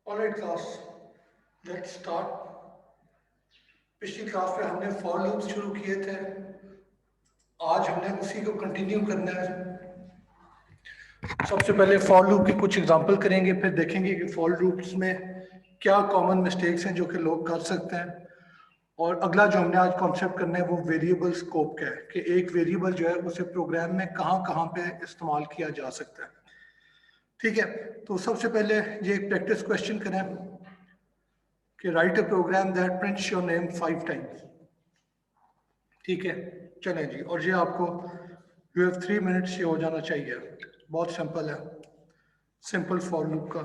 Alright class, let's start. पिछली class में हमने फॉर लूप्स शुरू किए थे। आज हमने उसी को कंटिन्यू करना है। सबसे पहले फॉर लूप के कुछ एग्जांपल करेंगे, फिर देखेंगे कि फॉर लूप्स में क्या कॉमन मिस्टेक्स हैं जो कि लोग कर सकते हैं। और अगला जो हमने आज कॉन्सेप्ट करना है वो वेरिएबल स्कोप का है कि एक वेरिएबल जो है उसे प्रोग्राम में कहाँ कहाँ पे इस्तेमाल किया जा सकता है। ठीक है, तो सबसे पहले ये एक प्रैक्टिस क्वेश्चन करें कि write a program that prints your name 5 times. ठीक है, चलें जी। और ये आपको यू हैव 3 मिनट्स ये हो जाना चाहिए। बहुत सिंपल है, सिंपल फॉर लूप का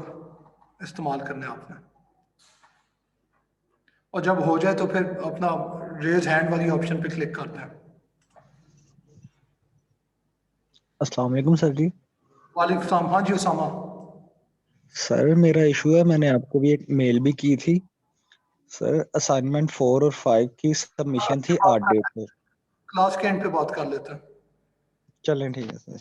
इस्तेमाल करना है आपने। और जब हो जाए तो फिर अपना रेज हैंड वाली ऑप्शन पे क्लिक करना है। अस्सलाम वालेकुम सर जी। वालेकुम सलाम। हाँ जी उसामा। सर मेरा इशू है, मैंने आपको भी एक मेल भी की थी। सर असाइनमेंट 4 और 5 की सबमिशन थी 8 डेट पर। क्लास के एंड पे बात कर लेते हैं। चलें ठीक है सर।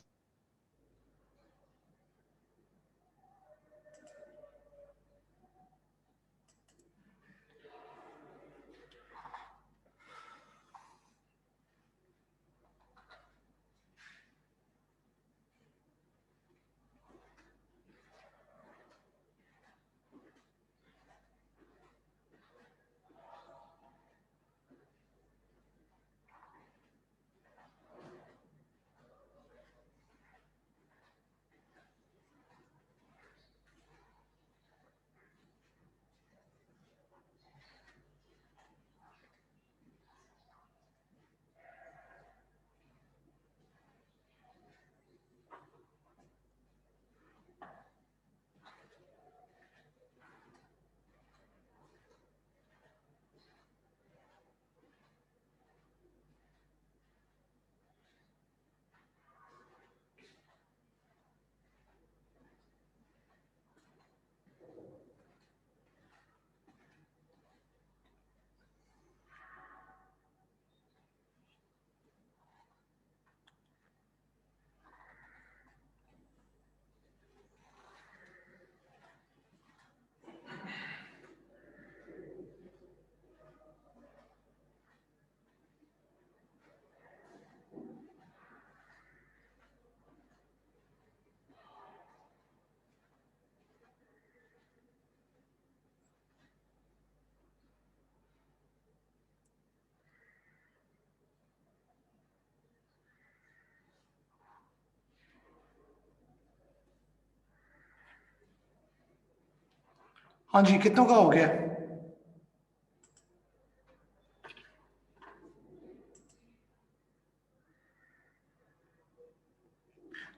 हाँ जी, कितनों का हो गया?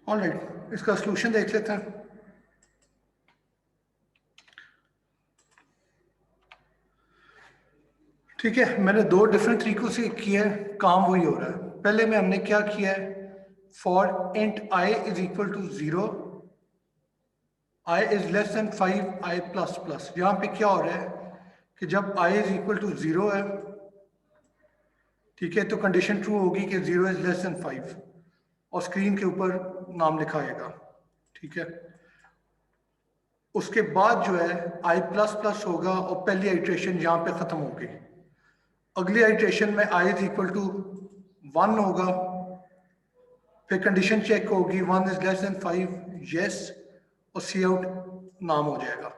ऑलराइट, इसका सोल्यूशन देख लेते हैं। ठीक है, मैंने दो डिफरेंट तरीकों से किया है, काम वही हो रहा है। पहले में हमने क्या किया है, for int I is equal to 0, i is less than 5, i plus plus. यहाँ पे क्या हो रहा है कि जब आई इज इक्वल टू 0 है, ठीक है, तो कंडीशन ट्रू होगी कि 0 इज लेस देन 5 और स्क्रीन के ऊपर नाम लिखाएगा। ठीक है, उसके बाद जो है आई प्लस प्लस होगा और पहली आइट्रेशन यहाँ पे ख़त्म होगी। अगली आइट्रेशन में आई इज इक्वल टू 1 होगा, फिर कंडीशन चेक होगी 1 इज लेस देन 5, यस, और सी आउट नाम हो जाएगा।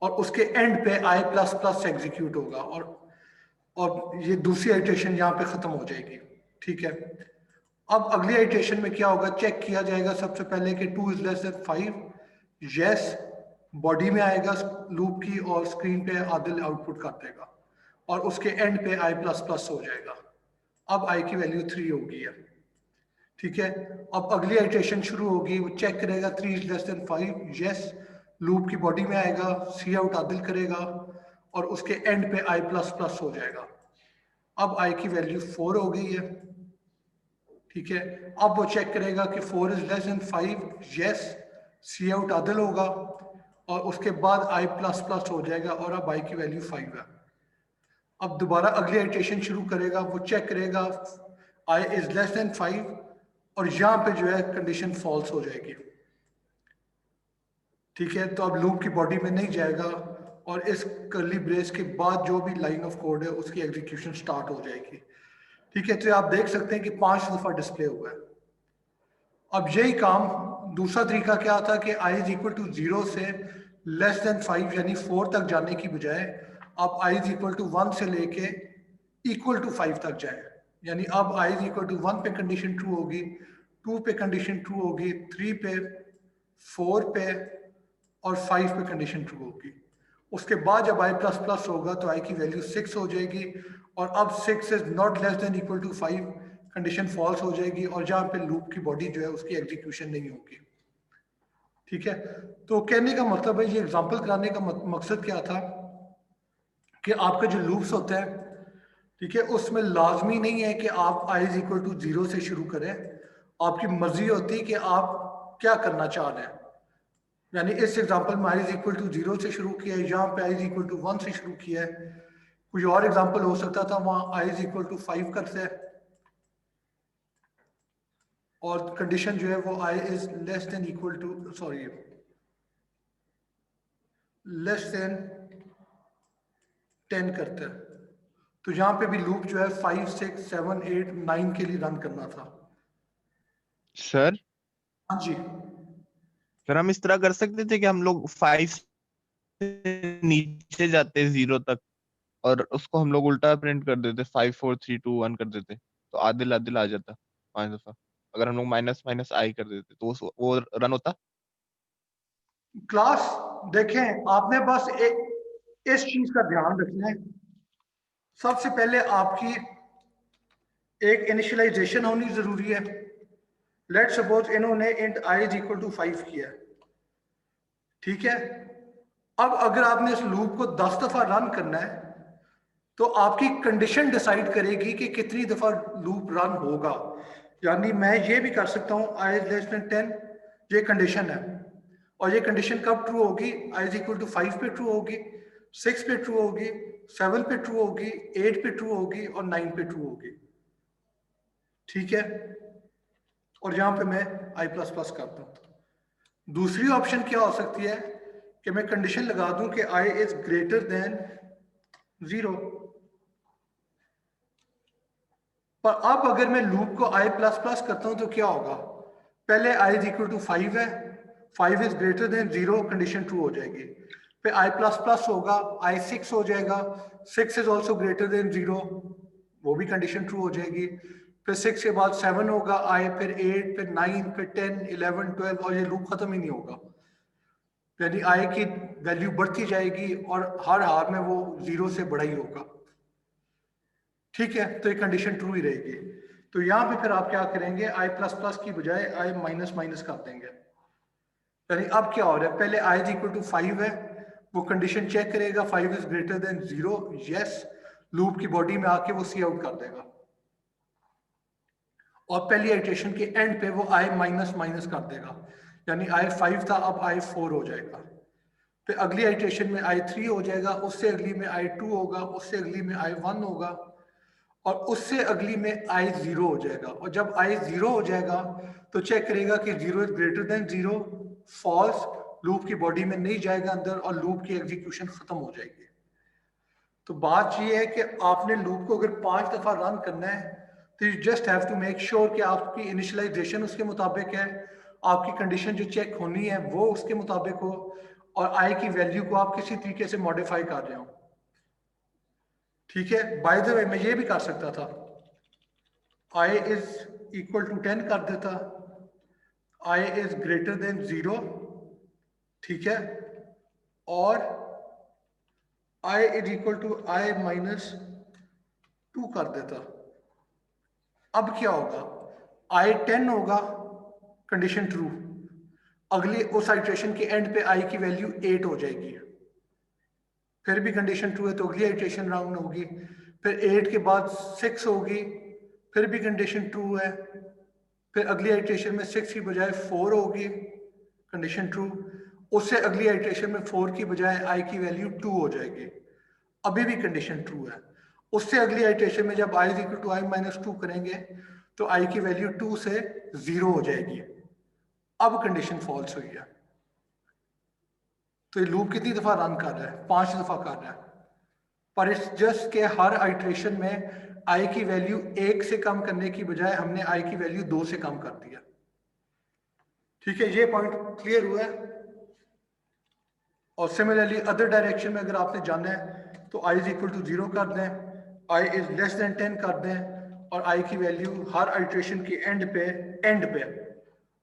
और उसके एंड पे आई प्लस प्लस एग्जीक्यूट होगा और ये दूसरी आइट्रेशन यहाँ पे ख़त्म हो जाएगी। ठीक है, अब अगली आइट्रेशन में क्या होगा, चेक किया जाएगा सबसे पहले कि 2 is less than 5, yes, body में आएगा लूप की और स्क्रीन पे आदिल आउटपुट कर देगा और उसके एंड पे आई प्लस प्लस हो जाएगा। अब आई की वैल्यू 3 होगी है। ठीक है, अब अगली आइट्रेशन शुरू होगी, वो चेक करेगा 3 is less than 5, yes, loop की बॉडी में आएगा, सी आउट आदिल करेगा और उसके एंड पे आई प्लस प्लस हो जाएगा। अब आई की वैल्यू 4 हो गई है। ठीक है, अब वो चेक करेगा कि 4 is less than 5, yes, cout आदिल होगा और उसके बाद आई प्लस प्लस हो जाएगा और अब आई की वैल्यू 5 है। अब दोबारा अगली आइट्रेशन शुरू करेगा, वो चेक करेगा आई इज लेस देन 5 और यहाँ पे जो है कंडीशन फॉल्स हो जाएगी। ठीक है, तो अब लूप की बॉडी में नहीं जाएगा और इस कर्ली ब्रेस के बाद जो भी लाइन ऑफ कोड है उसकी एग्जीक्यूशन स्टार्ट हो जाएगी। ठीक है, तो आप देख सकते हैं कि 5 दफा डिस्प्ले हुआ है। अब यही काम दूसरा तरीका क्या था कि i इज इक्वल टू 0 से लेस देन 5 यानी 4 तक जाने की बजाय आप i इज इक्वल टू 1 से लेके इक्वल टू 5 तक जाए। यानी अब i इज इक्वल टू 1 पे कंडीशन ट्रू होगी, 2 पे कंडीशन ट्रू होगी, 3 पे, 4 पे और 5 पे कंडीशन ट्रू होगी। उसके बाद जब i प्लस प्लस होगा तो i की वैल्यू 6 हो जाएगी और अब 6 is not less than equal to 5 condition false हो जाएगी और जहां पे लूप की बॉडी जो है उसकी एग्जीक्यूशन नहीं होगी। ठीक है, तो कहने का मतलब है, ये एग्जांपल कराने का मकसद क्या था कि आपके जो लूप्स होते हैं, ठीक है, उसमें लाजमी नहीं है कि आप i इज इक्वल टू 0 से शुरू करें। आपकी मर्जी होती है कि आप क्या करना चाह रहे हैं। यानी इस एग्जांपल में i इज इक्वल टू 0 से शुरू किया है, यहाँ पे i इज इक्वल टू 1 से शुरू किया है। कोई और एग्जांपल हो सकता था, वहां i इज इक्वल टू 5 करते हैं और कंडीशन जो है वो i is less than equal to, sorry, less than 10 करते हैं। तो यहाँ पे भी लूप जो है 5, 6, 7, 8, 9 के लिए रन करना था। सर हाँ जी, सर हम इस तरह कर सकते थे कि हम लोग 5 से नीचे जाते 0 तक और उसको हम लोग उल्टा प्रिंट कर देते, 5 4 3 2 1 कर देते, तो आदिल आदिल आ जाता 5 दफा। अगर हम लोग माइनस माइनस आई कर देते तो वो रन होता। क्लास देखें, आपने बस इस चीज का ध्यान रखना है। सबसे पहले आपकी एक इनिशियलाइजेशन होनी जरूरी है। लेट सपोज इन्होंने int i is equal to 5 किया, ठीक है। अब अगर आपने इस लूप को 10 दफा रन करना है तो आपकी कंडीशन डिसाइड करेगी कि कितनी दफा लूप रन होगा। यानी मैं ये भी कर सकता हूं i इज लेस देन 10, ये कंडीशन है, और ये कंडीशन कब ट्रू होगी, i इज इक्वल टू 5 पे ट्रू होगी, 6 पे ट्रू होगी, 7 पे ट्रू होगी, 8 पे ट्रू होगी और 9 पे ट्रू होगी। ठीक है, और यहां पे मैं i प्लस प्लस करता हूं। दूसरी ऑप्शन क्या हो सकती है कि मैं कंडीशन लगा दूं कि i इज ग्रेटर देन 0। पर अब अगर मैं लूप को i प्लस प्लस करता हूं तो क्या होगा, पहले i इज इक्वल टू 5 है, 5 is greater than 0, condition true हो जाएगी। फिर i प्लस प्लस होगा, i 6 हो जाएगा, 6 इज ऑल्सो ग्रेटर देन 0, वो भी कंडीशन ट्रू हो जाएगी। फिर 6 के बाद 7 होगा i, फिर 8, फिर 9, फिर 10, 11, 12 और ये लूप खत्म ही नहीं होगा। यानी i की वैल्यू बढ़ती जाएगी और हर हार में वो 0 से बड़ा ही होगा। ठीक है, तो ये कंडीशन ट्रू ही रहेगी। तो यहां पे फिर आप क्या करेंगे, i प्लस प्लस की बजाय i माइनस माइनस कर देंगे। यानी अब क्या हो रहा है, पहले i इज इक्वल टू 5 है, वो कंडीशन चेक करेगा 5 is greater than 0, yes, loop की बॉडी में आके वो सी आउट कर देगा और पहली इटरेशन के एंड पे वो i माइनस माइनस कर देगा। यानी i 5 था, अब i 4 हो जाएगा। फिर अगली इटरेशन में i 3 हो जाएगा, उससे अगली में i 2 होगा, उससे अगली में i 1 होगा और उससे अगली में i 0 हो जाएगा। और जब i 0 हो जाएगा तो चेक करेगा कि 0 is greater than 0, false, loop की बॉडी में नहीं जाएगा अंदर और लूप की एग्जीक्यूशन खत्म हो जाएगी। तो बात यह है कि आपने लूप को अगर 5 दफा रन करना है तो you just have to make sure कि आपकी इनिशियलाइजेशन उसके मुताबिक है, आपकी कंडीशन जो चेक होनी है वो उसके मुताबिक हो और i की वैल्यू को आप किसी तरीके से मॉडिफाई कर रहे हो। ठीक है, बाय द वे मैं ये भी कर सकता था, i इज इक्वल टू 10 कर देता, i इज ग्रेटर देन 0, ठीक है, और i is equal to i minus 2 कर देता। अब क्या होगा, i 10 होगा, कंडीशन ट्रू, अगली उस आइट्रेशन के एंड पे i की वैल्यू 8 हो जाएगी, फिर भी कंडीशन ट्रू है तो अगली आइट्रेशन राउंड होगी, फिर 8 के बाद 6 होगी, फिर भी कंडीशन ट्रू है, फिर अगली आइट्रेशन में 6 की बजाय 4 होगी, कंडीशन ट्रू, उससे अगली आइट्रेशन में 4 की बजाय i की वैल्यू 2 हो जाएगी, अभी भी कंडीशन ट्रू है। उससे अगली आइट्रेशन में जब i is equal to i minus 2 करेंगे तो i की वैल्यू 2 से 0 हो जाएगी, अब कंडीशन फॉल्स हुई है। तो ये लूप कितनी दफा रन कर रहा है? 5 दफा कर रहा है। पर इट्स जस्ट के हर आइट्रेशन में आई की वैल्यू 1 से कम करने की बजाय हमने आई की वैल्यू 2 से कम कर दिया। ठीक है, ये पॉइंट क्लियर हुआ है। और सिमिलरली अदर डायरेक्शन में अगर आपने जाना है तो आई इज इक्वल टू 0 कर दें, आई इज लेस देन 10 कर दें, और आई की वैल्यू हर आइट्रेशन की एंड पे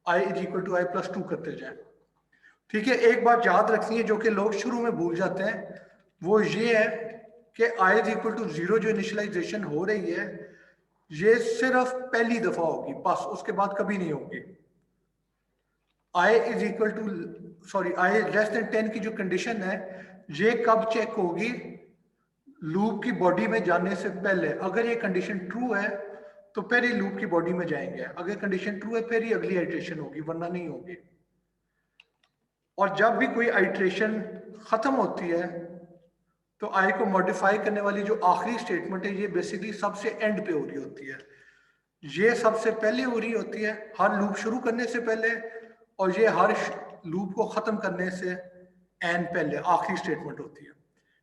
I is equal to I plus 2 करते जाएं। ठीक है, एक बात याद रखनी है जो कि लोग शुरू में भूल जाते हैं, वो ये है कि आई इज इक्वल टू 0 जो इनिशियलाइजेशन हो रही है ये सिर्फ पहली दफा होगी, बस उसके बाद कभी नहीं होगी। I is equal to sorry I less than 10 की जो कंडीशन है ये कब चेक होगी? लूप की बॉडी में जाने से पहले। अगर ये कंडीशन ट्रू है तो फिर ही लूप की बॉडी में जाएंगे, अगर कंडीशन ट्रू है फिर ही अगली आइट्रेशन होगी, वरना नहीं होगी। और जब भी कोई आइट्रेशन खत्म होती है तो आई को मॉडिफाई करने वाली जो आखिरी स्टेटमेंट है ये बेसिकली सबसे एंड पे हो रही होती है, ये सबसे पहले हो रही होती है हर लूप शुरू करने से पहले, और ये हर लूप को खत्म करने से एन पहले आखिरी स्टेटमेंट होती है।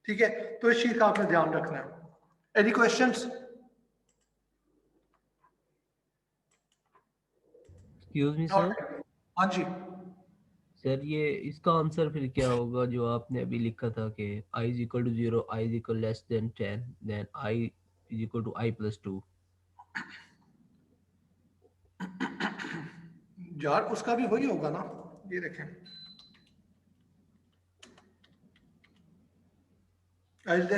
ठीक है, तो इस चीज का आपने ध्यान रखना है। Any questions? Excuse me sir. हाँ जी, सर ये इसका आंसर फिर क्या होगा जो आपने अभी लिखा था कि i is equal to 0, i is equal less than 10, then i is equal to i plus 2। यार उसका भी वही होगा ना, ये देखें आई इज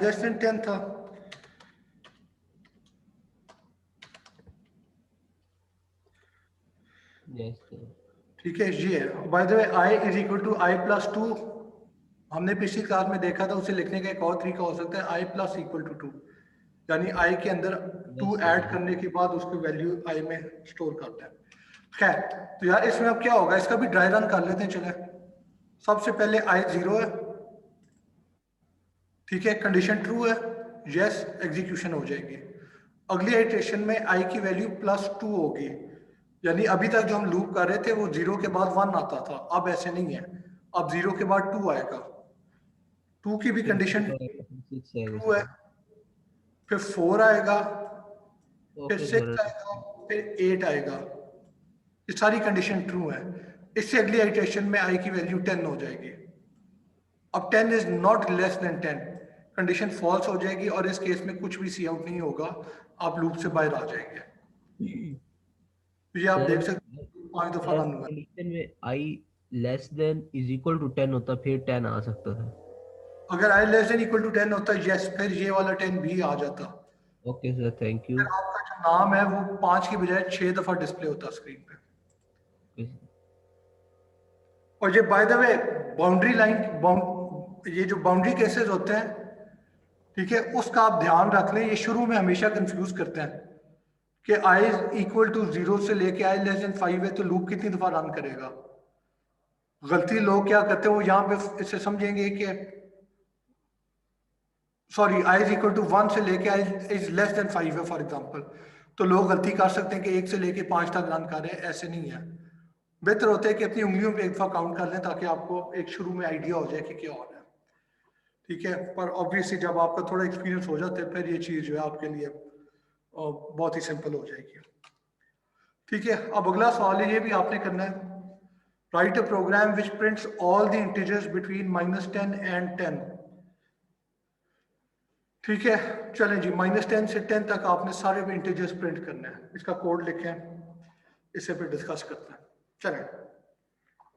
लेस देन 10 था। Yes sir. ठीक है, ये है by the way i is equal to I plus 2, हमने पिछली क्लास में देखा था, उसे लिखने का एक और तरीका हो सकता है आई प्लस इक्वल टू 2, यानी आई के अंदर 2 यस ऐड सर। करने के बाद उसकी वैल्यू आई में स्टोर करता है। खैर, तो यार इसमें अब क्या होगा, इसका भी ड्राई रन कर लेते हैं। चले, सबसे पहले आई 0 है, ठीक है, कंडीशन ट्रू है, यस एग्जीक्यूशन हो जाएगी। अगली आइट्रेशन में आई की वैल्यू प्लस 2 होगी, यानी अभी तक जो हम लूप कर रहे थे वो 0 के बाद 1 आता था, अब ऐसे नहीं है, अब 0 के बाद 2 आएगा। 2 की भी फिर कंडीशन 6 आएगा ट्रू है, सर। फिर 4 आएगा, फिर ओके 6 सर। आएगा, फिर 8 आएगा। ये सारी कंडीशन ट्रू है। इससे अगली आइट्रेशन में आई की वैल्यू 10 हो जाएगी। अब 10 is not less than 10, condition false हो जाएगी और इस केस में कुछ भी सी आउट नहीं होगा, आप लूप से बाहर आ जाएंगे। तो ये आप सर देख सकते हैं 5 दफा रन हुआ है। कंडीशन में i less than is equal to 10 होता फिर 10 आ सकता था। अगर i less than equal to 10 होता, यस, फिर ये वाला 10 भी आ जाता। Okay sir, thank you. फिर आपका जो नाम है वो 5 की बजाय 6 दफा डिस्प्ले होता स्क्रीन पे। और ये bye the way boundary line, ये जो बाउंड्री केसेस होते हैं, ठीक है, उसका आप ध्यान रख लें, ये शुरू में हमेशा कंफ्यूज करते हैं कि आई इक्वल टू 0 से लेके आई लेस देन 5 है तो लूप कितनी दफा रन करेगा। गलती लोग क्या करते हैं, वो यहाँ पे इसे समझेंगे कि sorry i is equal to 1 से लेके आई इज लेस देन 5 है फॉर एग्जांपल, तो लोग गलती कर सकते हैं कि 1 से लेके 5 तक रन कर रहे हैं, ऐसे नहीं है। बेहतर होता है कि अपनी उंगलियों पे एक दफा काउंट कर लें ताकि आपको एक शुरू में आइडिया हो जाए कि क्या हो रहा है। ठीक है, पर ऑब्वियसली जब आपका थोड़ा एक्सपीरियंस हो जाता है फिर ये चीज़ जो है आपके लिए बहुत ही सिंपल हो जाएगी। ठीक है, अब अगला सवाल है, ये भी आपने करना है, write a program which prints all the integers between -10 and 10। ठीक है, चलें जी, -10 से 10 तक आपने सारे भी इंटीजर्स प्रिंट करने हैं, इसका कोड लिखें, इसे फिर डिस्कस करते हैं। चलें,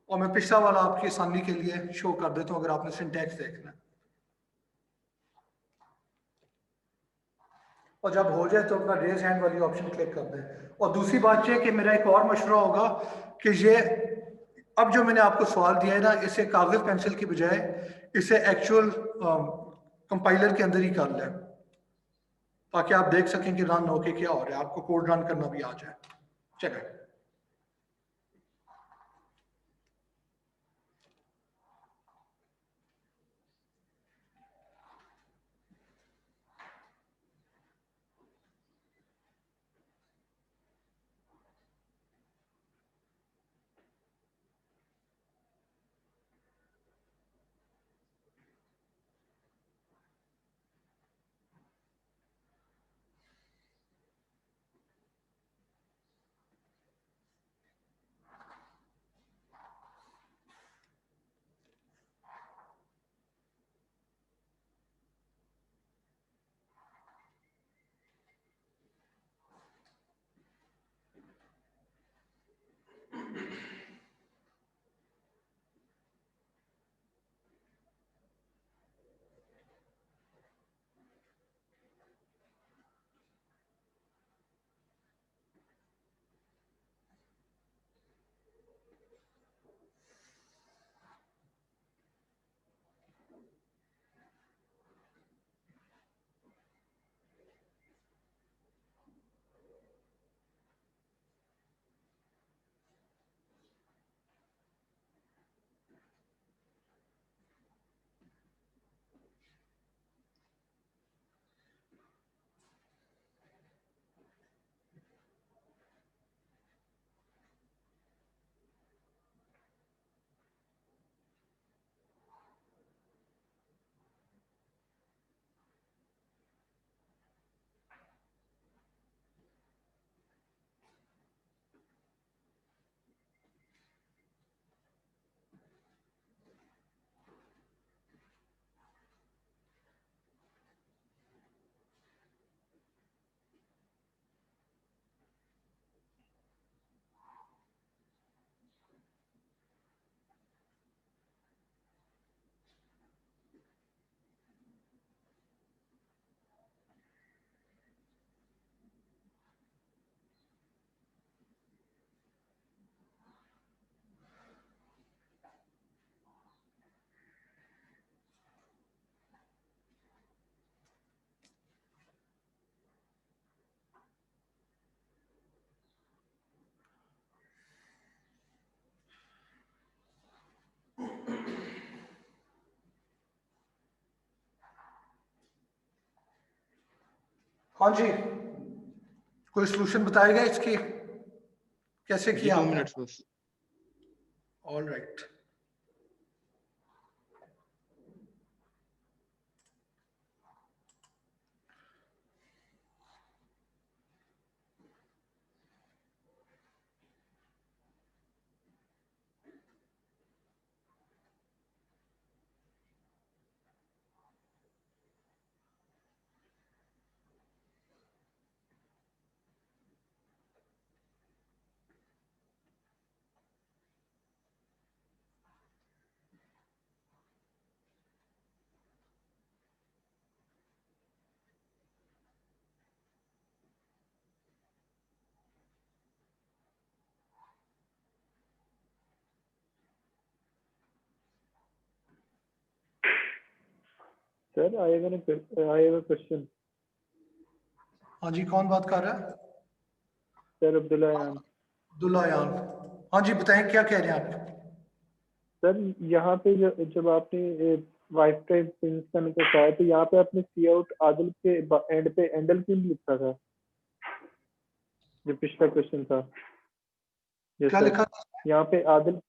और मैं पिछला वाला आपकी आसानी के लिए शो कर देता हूँ अगर आपने सिंटैक्स देखना है, और जब हो जाए तो अपना रेज हैंड वाली ऑप्शन क्लिक कर दें। और दूसरी बात यह कि मेरा एक और मशवरा होगा कि ये अब जो मैंने आपको सवाल दिया है ना, इसे कागज पेंसिल की बजाय इसे एक्चुअल कंपाइलर के अंदर ही कर लें, ताकि आप देख सकें कि रन होके क्या हो रहा है, आपको कोड रन करना भी आ जाए। चलें, हाँ जी, कोई सोल्यूशन बताएगा इसकी, कैसे जी किया 2 आपने? मिनट्स बस। All right. Sir, I have a question. हाँ जी, कौन बात कर रहा है? Sir, Abdullah Ayan. अब्दुल्ला यान। हाँ जी, बताएं क्या कह रहे हैं आप? सर यहाँ पे जब आपने वाइफ टाइप प्रिंस का निकाला है तो यहाँ पे आपने सी आउट आदिल के एंड पे एंडल क्यों नहीं लिखा था, जो पिछला क्वेश्चन था? यस क्या सर, लिखा था? यहाँ पे आदिल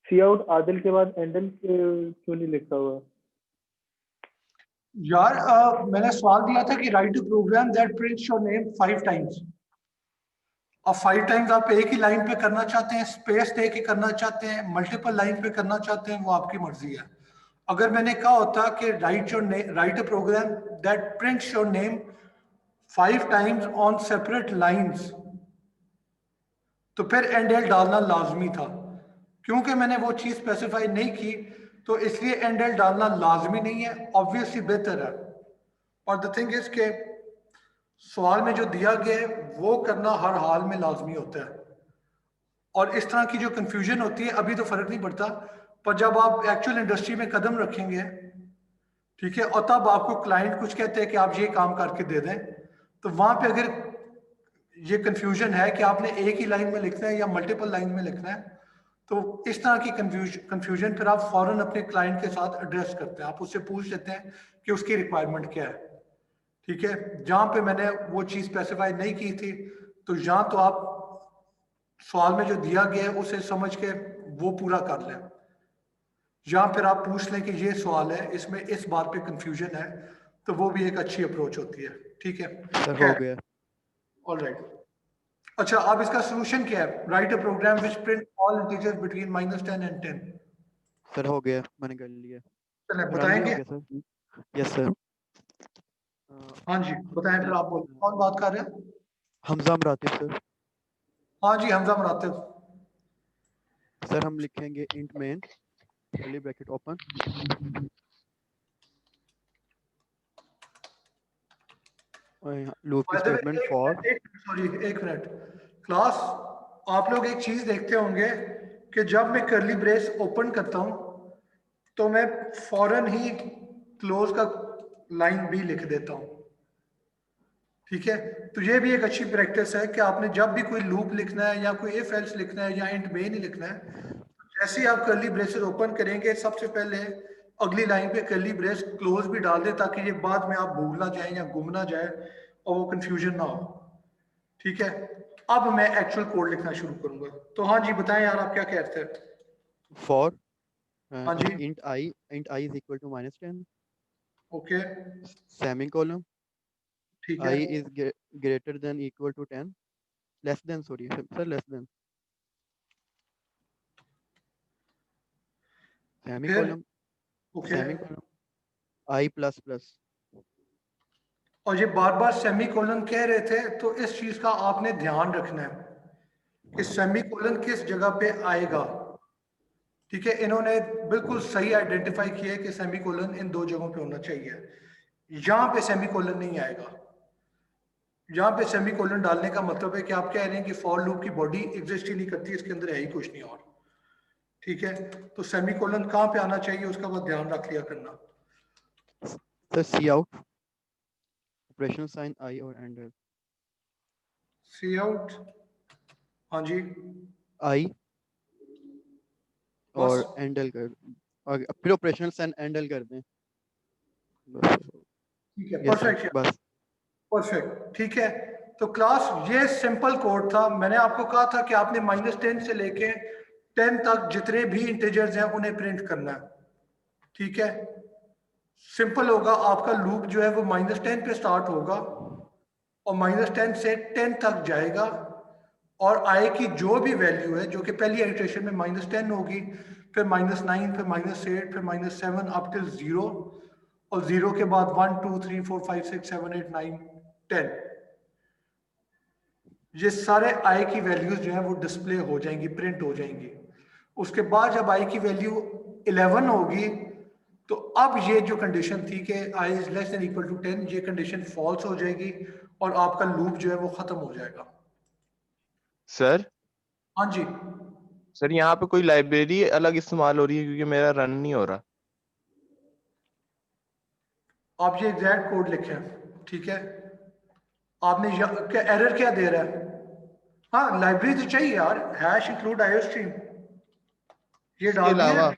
सी आउट आदिल के बाद एंडल क्यों नहीं लिखा हुआ? यार मैंने सवाल दिया था कि write to program that prints your name 5 times. अब 5 टाइम्स आप एक ही लाइन पे करना चाहते हैं, स्पेस दे के करना चाहते हैं, मल्टीपल लाइन पे करना चाहते हैं, वो आपकी मर्जी है। अगर मैंने कहा होता कि write a program that prints your name 5 times on separate lines, तो फिर एंड एल डालना लाजमी था। क्योंकि मैंने वो चीज स्पेसिफाई नहीं की, तो इसलिए एंड एल डालना लाजमी नहीं है, ऑब्वियसली बेहतर है। और द थिंग इज के सवाल में जो दिया गया है वो करना हर हाल में लाजमी होता है। और इस तरह की जो कंफ्यूजन होती है अभी तो फर्क नहीं पड़ता, पर जब आप एक्चुअल इंडस्ट्री में कदम रखेंगे, ठीक है, और तब आपको क्लाइंट कुछ कहते हैं कि आप ये काम करके दे दें, तो वहां पे अगर ये कंफ्यूजन है कि आपने एक ही लाइन में लिखना है या मल्टीपल लाइन में लिखना है, तो इस तरह की कंफ्यूजन फिर आप फौरन अपने क्लाइंट के साथ एड्रेस करते हैं, आप उससे पूछ लेते हैं कि उसकी रिक्वायरमेंट क्या है। ठीक है, जहां पे मैंने वो चीज स्पेसिफाई नहीं की थी, तो जहां तो आप सवाल में जो दिया गया है उसे समझ के वो पूरा कर लें, या फिर आप पूछ लें कि ये सवाल है, इसमें इस बात पे कंफ्यूजन है, तो वो भी एक अच्छी अप्रोच होती है। ठीक है, सर हो गया। All right. अच्छा, अब इसका सोल्यूशन क्या है? Write a program which print all integers between -10 and 10। Sir हो गया, मैंने कर लिया। चले रन भी हो बताएंगे? गया सर। Yes sir. हाँ जी बताएं, फिर आप बोल, कौन बात कर रहे हैं? हमजा अमरातिब सर। हाँ जी, हमजा मरातिब। सर हम लिखेंगे int main curly bracket open loop की स्टेटमेंट फॉर। सॉरी एक मिनट क्लास, आप लोग एक चीज देखते होंगे कि जब मैं कर्ली ब्रेस ओपन करता हूं तो मैं फौरन ही क्लोज का लाइन भी लिख देता हूं। ठीक है, तो ये भी एक अच्छी प्रैक्टिस है कि आपने जब भी कोई लूप लिखना है या कोई इफ एल्स लिखना है या इंट मेन ही लिखना है, जैसे ही आप कर्ली ब्रेसेस ओपन करेंगे सबसे पहले अगली लाइन पे कर्ली ब्रेस क्लोज भी डाल दे, ताकि ये बाद में आप भूल ना जाए या गुम ना जाए और वो कंफ्यूजन ना हो। ठीक है, अब मैं एक्चुअल कोड लिखना शुरू करूंगा। तो हाँ जी बताएं यार, आप क्या कहते हैं? फॉर हाँ जी, int I is equal to -10 okay, semicolon ठीक है, I is greater than equal to 10 less than sorry sir less than फिर semicolon okay. Semicolon I plus plus. और ये बार बार सेमी कोलन कह रहे थे, तो इस चीज का आपने ध्यान रखना है कि सेमी कोलन किस जगह पे आएगा। ठीक है, इन्होंने बिल्कुल सही आइडेंटिफाई किया है कि सेमी कोलन इन दो जगहों पे होना चाहिए, यहां पे सेमी कोलन नहीं आएगा। यहाँ पे सेमी कोलन डालने का मतलब है कि आप कह रहे हैं कि फॉर लूप की बॉडी एग्जिस्ट ही नहीं करती, इसके अंदर है ही कुछ नहीं और। ठीक है, तो सेमी कोलन कहाँ पे आना चाहिए उसका बस ध्यान रख लिया करना। सर सी आउट ऑपरेशन साइन आई और एंड सी आउट, हाँ जी, आई बस और एंडल कर और फिर ऑपरेशन साइन एंडल कर दें बस। ठीक है, यस सर परफेक्ट। बस। परफेक्ट, ठीक है। तो क्लास ये सिंपल कोड था। मैंने आपको कहा था कि आपने -10 से लेके 10 तक जितने भी इंटीजर्स हैं उन्हें प्रिंट करना है, ठीक है। सिंपल होगा, आपका लूप जो है वो -10 पे स्टार्ट होगा और -10 से 10 तक जाएगा, और आई की जो भी वैल्यू है, जो कि पहली इटरेशन में -10 होगी, फिर -9, फिर -8, फिर -7 अप टिल 0, और 0 के बाद 1 2 3 4 5 6 7 8 9 10, ये सारे आई की वैल्यूज जो है वो डिस्प्ले हो जाएंगी, प्रिंट हो जाएंगी। उसके बाद जब आई की वैल्यू 11 होगी, तो अब ये जो कंडीशन थी कि I is less than equal to 10, ये कंडीशन फॉल्स हो जाएगी और आपका लूप जो है वो खत्म हो जाएगा। सर हाँ जी, सर यहाँ पे कोई लाइब्रेरी अलग इस्तेमाल हो रही है क्योंकि मेरा रन नहीं हो रहा। आप ये एग्जैक्ट कोड लिखें, ठीक है। आपने क्या एरर क्या दे रहा है? हाँ, लाइब्रेरी तो चाहिए यार, हैश इंक्लूड आईओस्ट्रीम, ये इसके डाल दिया अलावा है।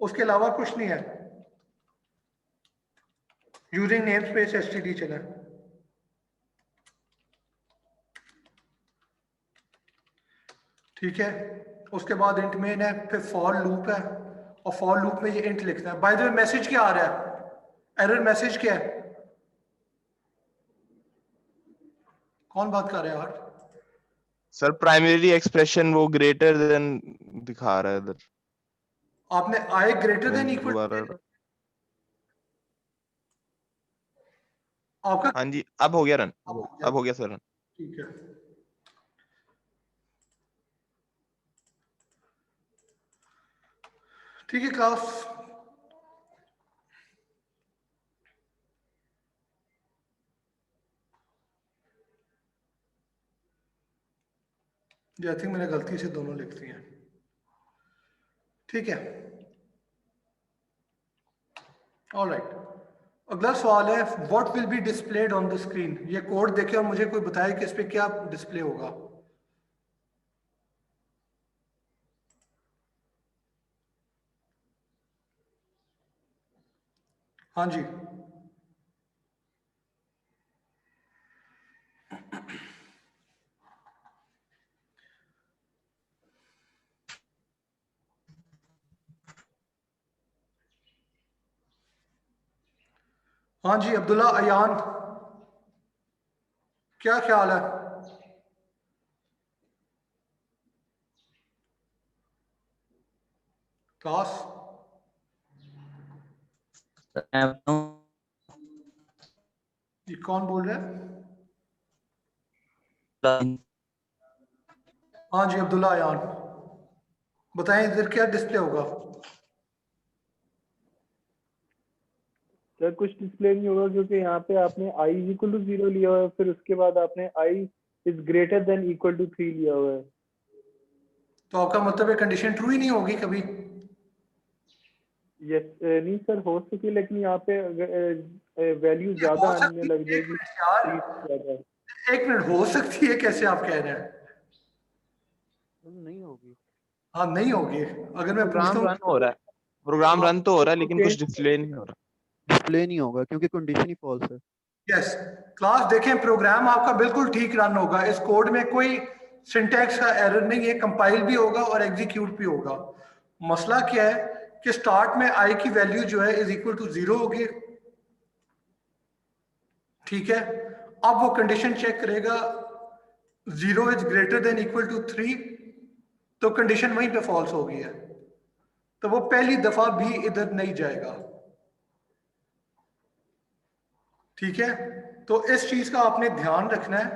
उसके अलावा कुछ नहीं है। यूजिंग नेम स्पेस एसटीडी चला, ठीक है। उसके बाद इंट मेन है, फिर फॉर लूप है, और फॉर लूप में ये इंट लिखना है। बाय द वे मैसेज क्या आ रहा है? एरर मैसेज क्या है? कौन बात कर रहा है यार? सर प्राइमरी एक्सप्रेशन वो ग्रेटर देन दिखा रहा है इधर। आपने आई ग्रेटर देन मैं इक्वल दोबारा आपका हाँ जी अब हो गया रन, अब हो अब हो गया, गया सर रन। ठीक है। ठीक है क्लास, आई थिंक मैंने गलती से दोनों लिख दिए हैं, ठीक है। ऑलराइट, अगला सवाल है what will be displayed on the screen. ये कोड देखे और मुझे कोई बताए कि इस पे क्या डिस्प्ले होगा। हाँ जी, हाँ जी, अब्दुल्ला अयान, क्या ख्याल है? क्लास, ये कौन बोल रहा है? हाँ जी, अब्दुल्ला अयान, बताएं इधर क्या डिस्प्ले होगा। सर कुछ डिस्प्ले नहीं होगा क्योंकि यहाँ पे आपने आई इज इक्वल टू 0 लिया हुआ है, फिर उसके बाद आपने I is greater than equal to 3 लिया हुआ है। तो आपका मतलब है कंडीशन ट्रू ही नहीं होगी कभी? यस, नहीं सर हो सके, लेकिन यहाँ पे वैल्यू ज्यादा हो आने सकती लग है, एक जाएगी, मिनट यार, 30 ज्यादा। एक मिनट, हो सकती है कैसे आप कह रहे हैं? नहीं होगी। हाँ नहीं होगी। अगर मैं पूछता प्रोग्राम हूँ रन हो रहा है, प्रोग्राम रन तो हो रहा है लेकिन कुछ Okay. डिस्प्ले नहीं हो रहा। डिस्प्ले नहीं होगा क्योंकि कंडीशन ही फॉल्स है। यस क्लास, देखें प्रोग्राम आपका बिल्कुल ठीक रन होगा, इस कोड में कोई सिंटैक्स का एरर नहीं है, कंपाइल भी होगा और एग्जीक्यूट भी होगा। मसला क्या है कि स्टार्ट में आई की वैल्यू जो है इज इक्वल टू 0 होगी, ठीक है। अब वो कंडीशन चेक करेगा 0 is greater than equal to 3, तो कंडीशन वहीं पे फॉल्स हो गई है, तो वो पहली दफा भी इधर नहीं जाएगा, ठीक है। तो इस चीज का आपने ध्यान रखना है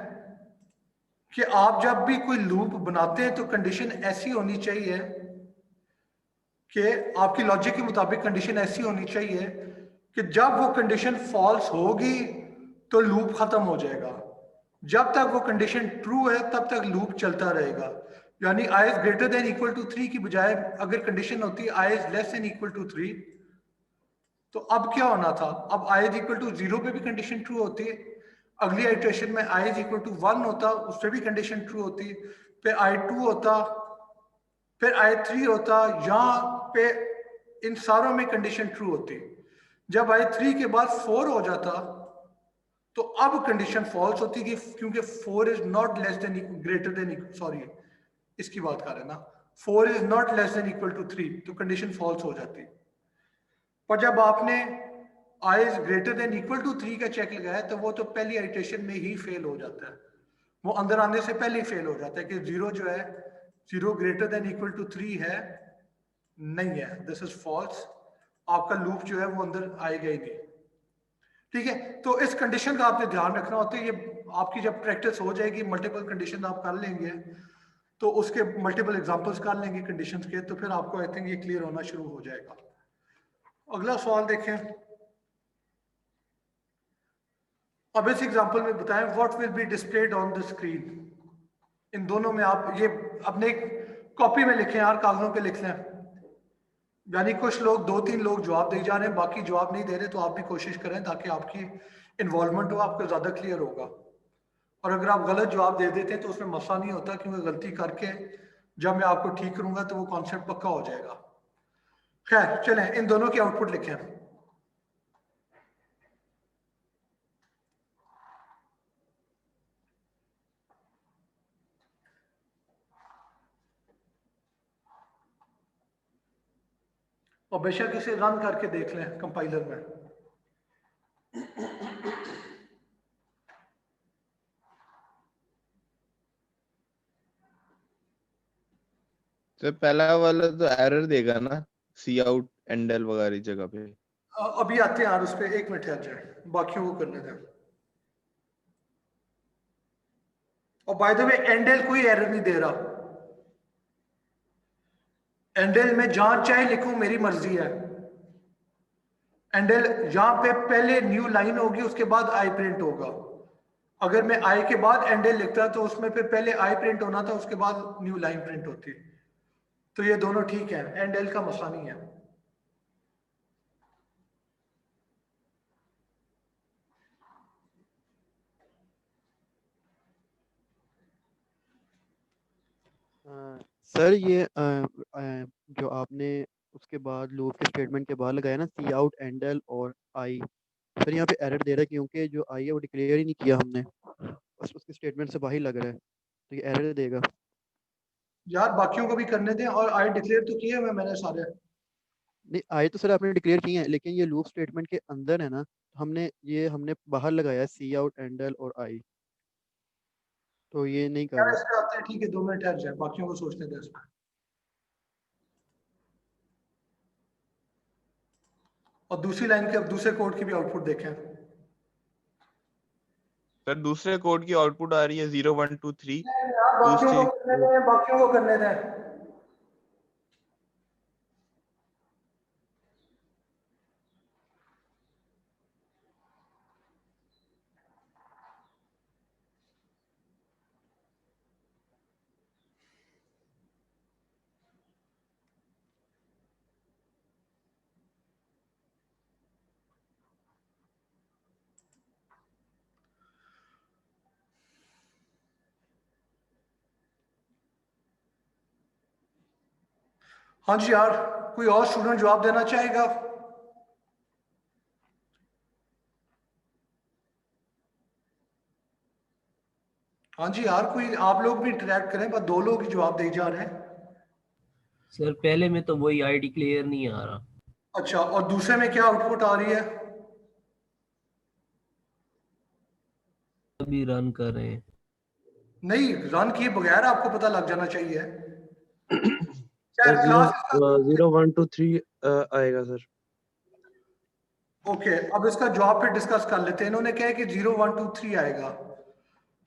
कि आप जब भी कोई लूप बनाते हैं तो कंडीशन ऐसी होनी चाहिए कि आपकी लॉजिक के मुताबिक कंडीशन ऐसी होनी चाहिए कि जब वो कंडीशन फॉल्स होगी तो लूप खत्म हो जाएगा। जब तक वो कंडीशन ट्रू है तब तक लूप चलता रहेगा। यानी I is greater than equal to 3 की बजाय अगर कंडीशन होती I is less than equal to 3, तो अब क्या होना था? अब आई इज इक्वल टू 0 पे भी कंडीशन ट्रू होती, अगली आइट्रेशन में आई इज इक्वल टू 1 होता, उस पर भी कंडीशन ट्रू होती, फिर आई 2 होता, फिर आई 3 होता, यहाँ पे इन सारों में कंडीशन ट्रू होती। जब आई 3 के बाद 4 हो जाता तो अब कंडीशन फॉल्स होती कि क्योंकि 4 is not less than greater than, sorry इसकी बात कर रहे हैं ना, 4 is not less than equal to 3, तो कंडीशन फॉल्स हो जाती। पर जब आपने i is greater than equal to 3 का चेक लगाया तो वो तो पहली आइट्रेशन में ही फेल हो जाता है, वो अंदर आने से पहले ही फेल हो जाता है कि 0 जो है 0 ग्रेटर देन इक्वल टू 3 है, नहीं है, दिस इज फॉल्स, आपका लूप जो है वो अंदर आएगा ही नहीं। ठीक है, तो इस कंडीशन का आपने ध्यान रखना होता है। ये आपकी जब प्रैक्टिस हो जाएगी, मल्टीपल कंडीशन आप कर लेंगे तो उसके मल्टीपल एग्जांपल्स कर लेंगे कंडीशंस के, तो फिर आपको आई थिंक ये क्लियर होना शुरू हो जाएगा। अगला सवाल देखें। अब इस एग्जांपल में बताएं what will be displayed on the screen. इन दोनों में आप ये अपने कॉपी में लिखें यार, कागजों पे लिख लें। यानी कुछ लोग 2-3 लोग जवाब दे जा रहे हैं, बाकी जवाब नहीं दे रहे, तो आप भी कोशिश करें ताकि आपकी इन्वॉल्वमेंट हो, आपको ज्यादा क्लियर होगा। और अगर आप गलत जवाब दे देते हैं तो उसमें मसला नहीं होता, क्योंकि गलती करके जब मैं आपको ठीक करूंगा तो वो कॉन्सेप्ट पक्का हो जाएगा। खैर चलें, इन दोनों की आउटपुट लिखें। और बेशक इसे रन करके देख लें कंपाइलर में। तो पहला वाला तो एरर देगा ना, सी आउट एंडल वगैरह जगह पे। अभी आते हैं यार उस पर, 1 मिनट ठहर जाए, बाकियों को करने दें। और बाय द वे एंडल कोई एरर नहीं दे रहा, एंडल में जहां चाहे लिखूं मेरी मर्जी है। एंडल यहां पे पहले न्यू लाइन होगी, उसके बाद आई प्रिंट होगा। अगर मैं आई के बाद एंडल लिखता तो उसमें पे पहले आई प्रिंट होना था, उसके बाद न्यू लाइन प्रिंट होती। तो ये दोनों ठीक है, एंडल का मसला नहीं है। सर ये जो आपने उसके बाद लूप के स्टेटमेंट के बाद लगाया ना, सी आउट एंडल और आई, सर यहाँ पे एरर दे रहा है क्योंकि जो आई है वो डिक्लेयर ही नहीं किया हमने, बस उसके स्टेटमेंट से बाहर लग रहा है, तो ये एरर देगा। यार बाकियों को भी करने दें, और आई डिक्लेयर तो किए हुए मैंने सारे। नहीं, आई तो सर आपने डिक्लेयर किए हैं, लेकिन ये लूप स्टेटमेंट के अंदर है ना, हमने बाहर लगाया है सी आउट एंडल और आई, तो ये नहीं कर यार रहा। इस पे आते हैं, ठीक है 2 मिनट ठहर जाए, बाकियों को सोचने दें इस पे। और दूसरी लाइन के, अब दूसरे कोड की भी आउटपुट देखें। सर दूसरे कोड की आउटपुट आ रही है 0 1 2 3। बाकियों को करने दें, बाकियों को करने दें। हाँ जी यार, कोई और स्टूडेंट जवाब देना चाहेगा? हाँ जी यार, कोई आप लोग भी इंटरेक्ट करें, बस 2 लोग ही जवाब दे जा रहे हैं। सर पहले में तो वही आई डिक्लेयर नहीं आ रहा। अच्छा, और दूसरे में क्या आउटपुट आ रही है? अभी रन कर रहे हैं। नहीं, रन किए बगैर आपको पता लग जाना चाहिए। सर क्लास 0 1 2 3 आएगा सर। ओके, अब इसका जवाब पे डिस्कस कर लेते हैं। इन्होंने कहा है कि 0 1 2 3 आएगा,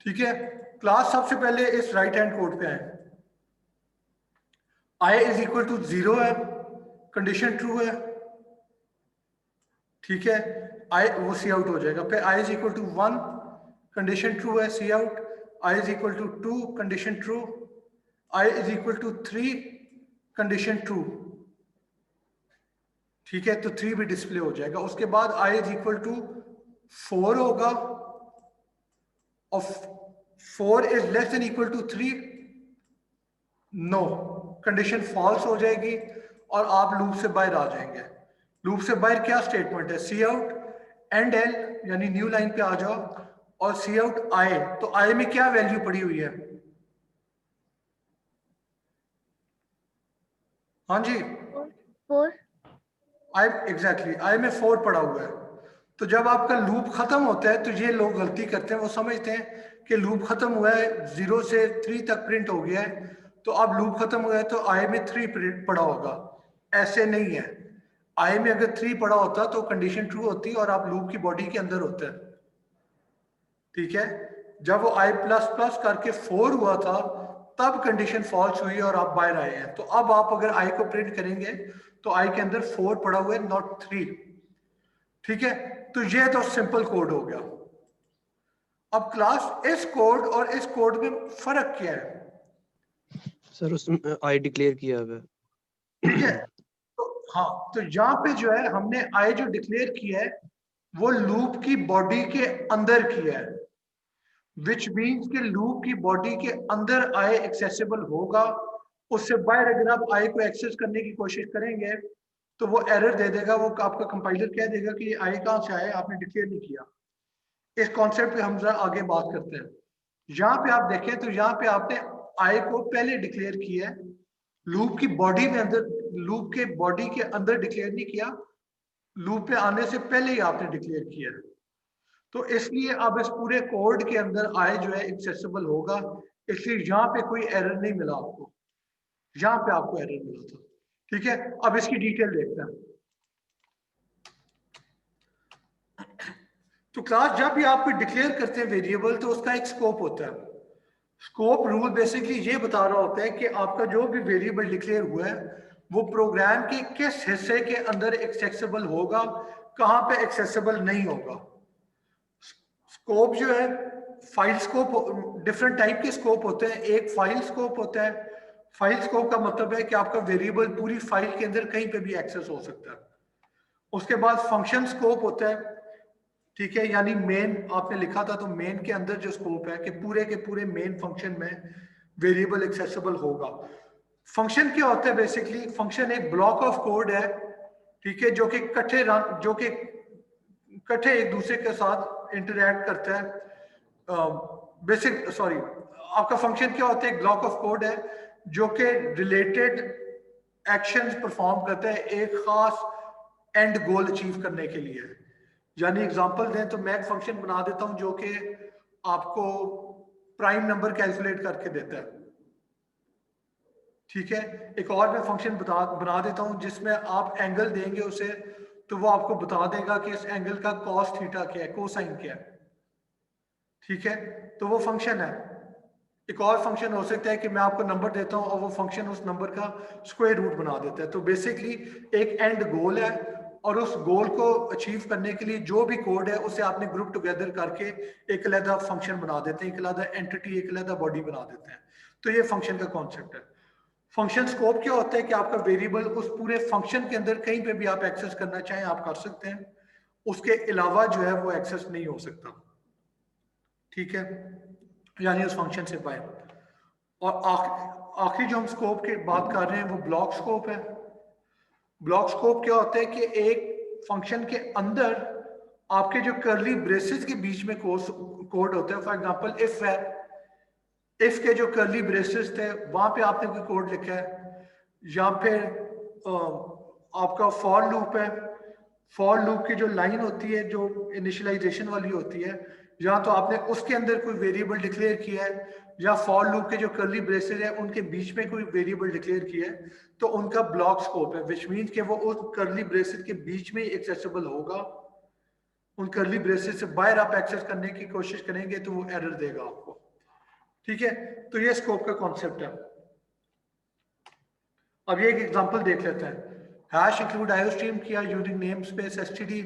ठीक है। क्लास सबसे पहले इस राइट हैंड कोड पे आए, आई इज इक्वल टू 0 है, कंडीशन ट्रू है, ठीक है, आई वो सी आउट हो जाएगा। फिर i is equal to 1, condition true है, cout. I is equal to 2, condition true. I is equal to 3, condition true, ठीक है, तो 3 भी डिस्प्ले हो जाएगा। उसके बाद आई इज इक्वल टू 4 होगा, और 4 is less than equal to 3, no, condition false हो जाएगी और आप लूप से बाहर आ जाएंगे। लूप से बाहर क्या स्टेटमेंट है? सी आउट एंड एल यानी न्यू लाइन पे आ जाओ और सी आउट आई, तो आई में क्या वैल्यू पड़ी हुई है? हाँ जी, 4 आई एग्जैक्टली आई में 4 पड़ा हुआ है। तो जब आपका लूप खत्म होता है तो ये लोग गलती करते हैं, वो समझते हैं कि लूप खत्म हुआ है 0 से 3 तक प्रिंट हो गया है, तो अब लूप खत्म हुआ है तो आई में 3 प्रिंट पड़ा होगा। ऐसे नहीं है, आई में अगर 3 पड़ा होता तो कंडीशन ट्रू होती और आप लूप की बॉडी के अंदर होते हैं। ठीक है, जब वो आई प्लस प्लस करके 4 हुआ था तब कंडीशन फॉल्स हुई और आप बाहर आए हैं। तो अब आप अगर आई को प्रिंट करेंगे तो आई के अंदर 4 पड़ा हुआ है, नॉट 3। ठीक है, तो ये तो सिंपल कोड हो गया। अब क्लास इस कोड और इस कोड में फर्क क्या है? सर उसमें आई डिक्लेयर किया हुआ है। ठीक है, तो हाँ, तो यहाँ पे जो है हमने आई जो डिक्लेयर किया है वो लूप की बॉडी के अंदर किया है, विच मीन्स कि लूप की बॉडी के अंदर आई एक्सेसिबल होगा। उससे बाहर अगर आप आई को एक्सेस करने की कोशिश करेंगे तो वो एरर दे देगा, वो आपका कंपाइलर कह देगा कि आई कहाँ से आए, आपने डिक्लेयर नहीं किया। इस कॉन्सेप्ट पे हम जरा आगे बात करते हैं। यहाँ पे आप देखें तो यहाँ पे आपने आई को पहले डिक्लेयर किया है, लूप की बॉडी में अंदर, लूप के बॉडी के अंदर डिक्लेयर नहीं किया, लूप पे आने से पहले ही आपने डिक्लेयर किया है। तो इसलिए अब इस पूरे कोड के अंदर आई जो है एक्सेसिबल होगा, इसलिए यहाँ पे कोई एरर नहीं मिला आपको, यहाँ पे आपको एरर मिला था। ठीक है, अब इसकी डिटेल देखते हैं। तो क्लास जब भी आप कोई डिक्लेयर करते हैं वेरिएबल तो उसका एक स्कोप होता है। स्कोप रूल बेसिकली ये बता रहा होता है कि आपका जो भी वेरिएबल डिक्लेयर हुआ है वो प्रोग्राम के किस हिस्से के अंदर एक्सेसिबल होगा, कहाँ पे एक्सेसिबल नहीं होगा। स्कोप जो है, फाइल स्कोप, डिफरेंट टाइप के स्कोप होते हैं। एक फाइल स्कोप होता है, फाइल स्कोप का मतलब है कि आपका वेरिएबल पूरी फाइल के अंदर कहीं पे भी एक्सेस हो सकता है। उसके बाद फंक्शन स्कोप होता है, ठीक है, यानी मेन आपने लिखा था तो मेन के अंदर जो स्कोप है कि पूरे के पूरे मेन फंक्शन में वेरिएबल एक्सेसिबल होगा। फंक्शन क्या होता है? बेसिकली फंक्शन एक ब्लॉक ऑफ कोड है, ठीक है, जो कि इकट्ठे एक दूसरे के साथ इंटरैक्ट करता है। आपका फंक्शन क्या होता है? एक ब्लॉक ऑफ कोड है जो कि रिलेटेड एक्शंस परफॉर्म करता है एक खास एंड गोल अचीव करने के लिए। यानी एग्जांपल दें तो मैं एक फंक्शन बना देता हूं जो कि आपको प्राइम नंबर कैलकुलेट करके देता है। ठीक है, एक और मैं फंक्शन बना देता हूं जिसमें आप एंगल देंगे उसे तो वो आपको बता देगा कि इस एंगल का कॉस थीटा क्या है, कोसाइन क्या है। ठीक है, तो वो फंक्शन है। एक और फंक्शन हो सकता है कि मैं आपको नंबर देता हूं और वो फंक्शन उस नंबर का स्क्वायर रूट बना देता है। तो बेसिकली एक एंड गोल है और उस गोल को अचीव करने के लिए जो भी कोड है उसे आपने ग्रुप टुगेदर करके एक अलग फंक्शन बना देते हैं, एक अलग एंटिटी, एक अलग बॉडी बना देते हैं। तो ये फंक्शन का कॉन्सेप्ट है। फंक्शन स्कोप क्या होता है कि आपका वेरिएबल उस पूरे फंक्शन के अंदर कहीं पे भी आप एक्सेस करना चाहें आप कर सकते हैं, उसके अलावा जो है वो एक्सेस नहीं हो सकता। ठीक है, यानी उस फंक्शन से बाहर। और आखिरी जो हम स्कोप की बात कर रहे हैं वो ब्लॉक स्कोप है। ब्लॉक स्कोप क्या होता है कि एक फंक्शन के अंदर आपके जो कर्ली ब्रेसेस के बीच में कोड होता है। फॉर एग्जांपल इफ है, इफ के जो कर्ली ब्रेसेस थे वहां पे आपने कोई कोड लिखा है, या फिर आपका फॉर लूप है, फॉर लूप की जो लाइन होती है जो इनिशियलाइजेशन वाली होती है, या तो आपने उसके अंदर कोई वेरिएबल डिक्लेयर किया है, या फॉर लूप के जो कर्ली ब्रेसेस है उनके बीच में कोई वेरिएबल डिक्लेयर किया है, तो उनका ब्लॉक स्कोप है, विच मीन्स कि वो उस कर्ली ब्रेसेस के बीच में ही एक्सेसिबल होगा। उन कर्ली ब्रेसेस से बाहर आप एक्सेस करने की कोशिश करेंगे तो वो एरर देगा आपको। ठीक है, तो ये स्कोप का कॉन्सेप्ट है। अब ये एक एग्जांपल देख लेते हैं। हैश इंक्लूड आईओस्ट्रीम किया यूजिंग नेम स्पेस एसटीडी।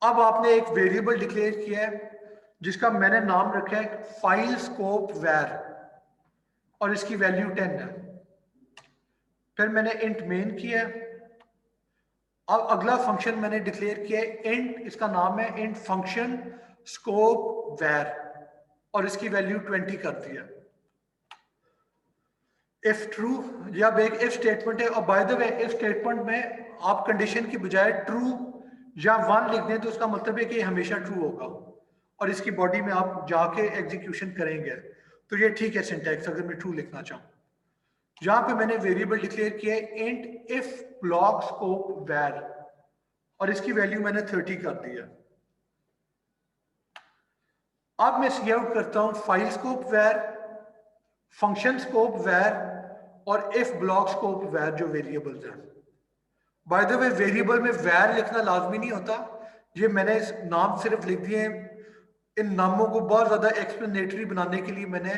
अब आपने एक वेरिएबल डिक्लेयर किया है जिसका मैंने नाम रखा है फाइल स्कोप वैर और इसकी वैल्यू 10 है। फिर मैंने इंट मेन किया है। अब अगला फंक्शन मैंने डिक्लेयर किया है इंट, इसका नाम है इंट फंक्शन स्कोप वैर और इसकी वैल्यू 20 कर दिया। इफ ट्रू, या एक इफ स्टेटमेंट है, और bye the way if statement में आप कंडीशन की बजाय ट्रू या 1 लिख दें तो उसका मतलब है कि ये हमेशा ट्रू होगा और इसकी बॉडी में आप जाके एग्जीक्यूशन करेंगे तो ये ठीक है सिंटैक्स, अगर मैं ट्रू लिखना चाहूँ। जहां पे मैंने वेरिएबल डिक्लेयर किया है इंट इफ ब्लॉक स्कोप वैर और इसकी वैल्यू मैंने 30 कर दी है। अब मैं सी आउट करता हूं फाइल स्कोप वैर, फंक्शन स्कोप वैर और इफ ब्लॉक स्कोप वैर जो वेरिएबल्स हैं। बाय द वे वेरिएबल में वैर लिखना लाजमी नहीं होता, ये मैंने इस नाम सिर्फ लिख दिए हैं। इन नामों को बहुत ज्यादा एक्सप्लेनेटरी बनाने के लिए मैंने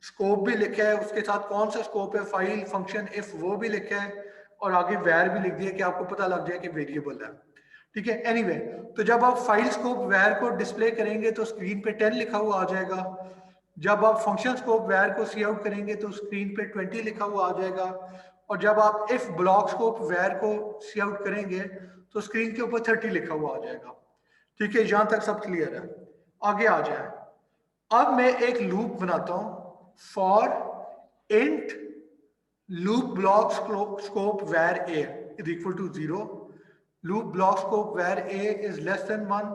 स्कोप भी लिखा है, उसके साथ कौन सा स्कोप है, फाइल, फंक्शन, इफ, वो भी लिखा है और आगे वैर भी लिख दिया कि आपको पता लग जाए कि वेरिएबल है। ठीक है, एनीवे तो जब आप फाइल स्कोप वैर को डिस्प्ले करेंगे तो स्क्रीन पे 10 लिखा हुआ आ जाएगा। जब आप फंक्शन स्कोप वैर को सी आउट करेंगे तो स्क्रीन पे 20 लिखा हुआ आ जाएगा और जब आप इफ ब्लॉक स्कोप वैर को सी आउट करेंगे तो स्क्रीन के ऊपर 30 लिखा हुआ आ जाएगा। ठीक है, यहां तक सब क्लियर है। आगे आ जाए, अब मैं एक लूप बनाता हूं for int loop block scope var a is equal to 0, loop block scope var a is less than 1